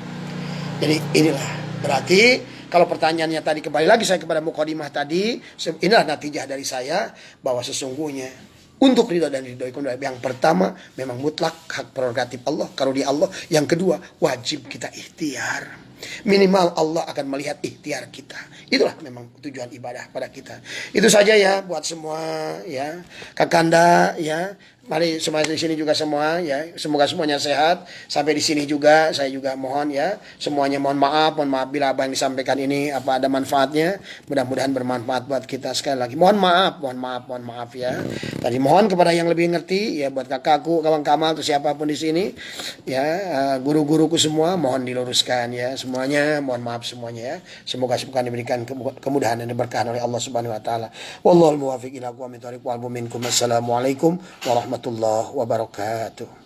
Jadi inilah berarti kalau pertanyaannya tadi, kembali lagi saya kepada mukadimah tadi, inilah natijah dari saya bahwa sesungguhnya untuk ridho dan ridhoi yang pertama memang mutlak hak prerogatif Allah, karunia Allah. Yang kedua wajib kita ikhtiar. Minimal Allah akan melihat ikhtiar kita. Itulah memang tujuan ibadah pada kita. Itu saja ya buat semua ya. Kakanda ya. Mari semua di sini juga semua ya. Semoga semuanya sehat. Sampai di sini juga saya juga mohon ya. Semuanya mohon maaf bila apa yang disampaikan ini apa ada manfaatnya. Mudah-mudahan bermanfaat buat kita sekali lagi. Mohon maaf ya. Tadi mohon kepada yang lebih ngerti ya, buat kakakku, kawan Kamal atau siapapun di sini ya, guru-guruku semua mohon diluruskan ya. Semuanya mohon maaf semuanya ya. Semoga diberikan kemudahan dan keberkahan oleh Allah Subhanahu wa taala. Wallahul muwaffiq ila aqwamit thoriq wal minkum. Assalamualaikum warahmatullahi wabarakatuh.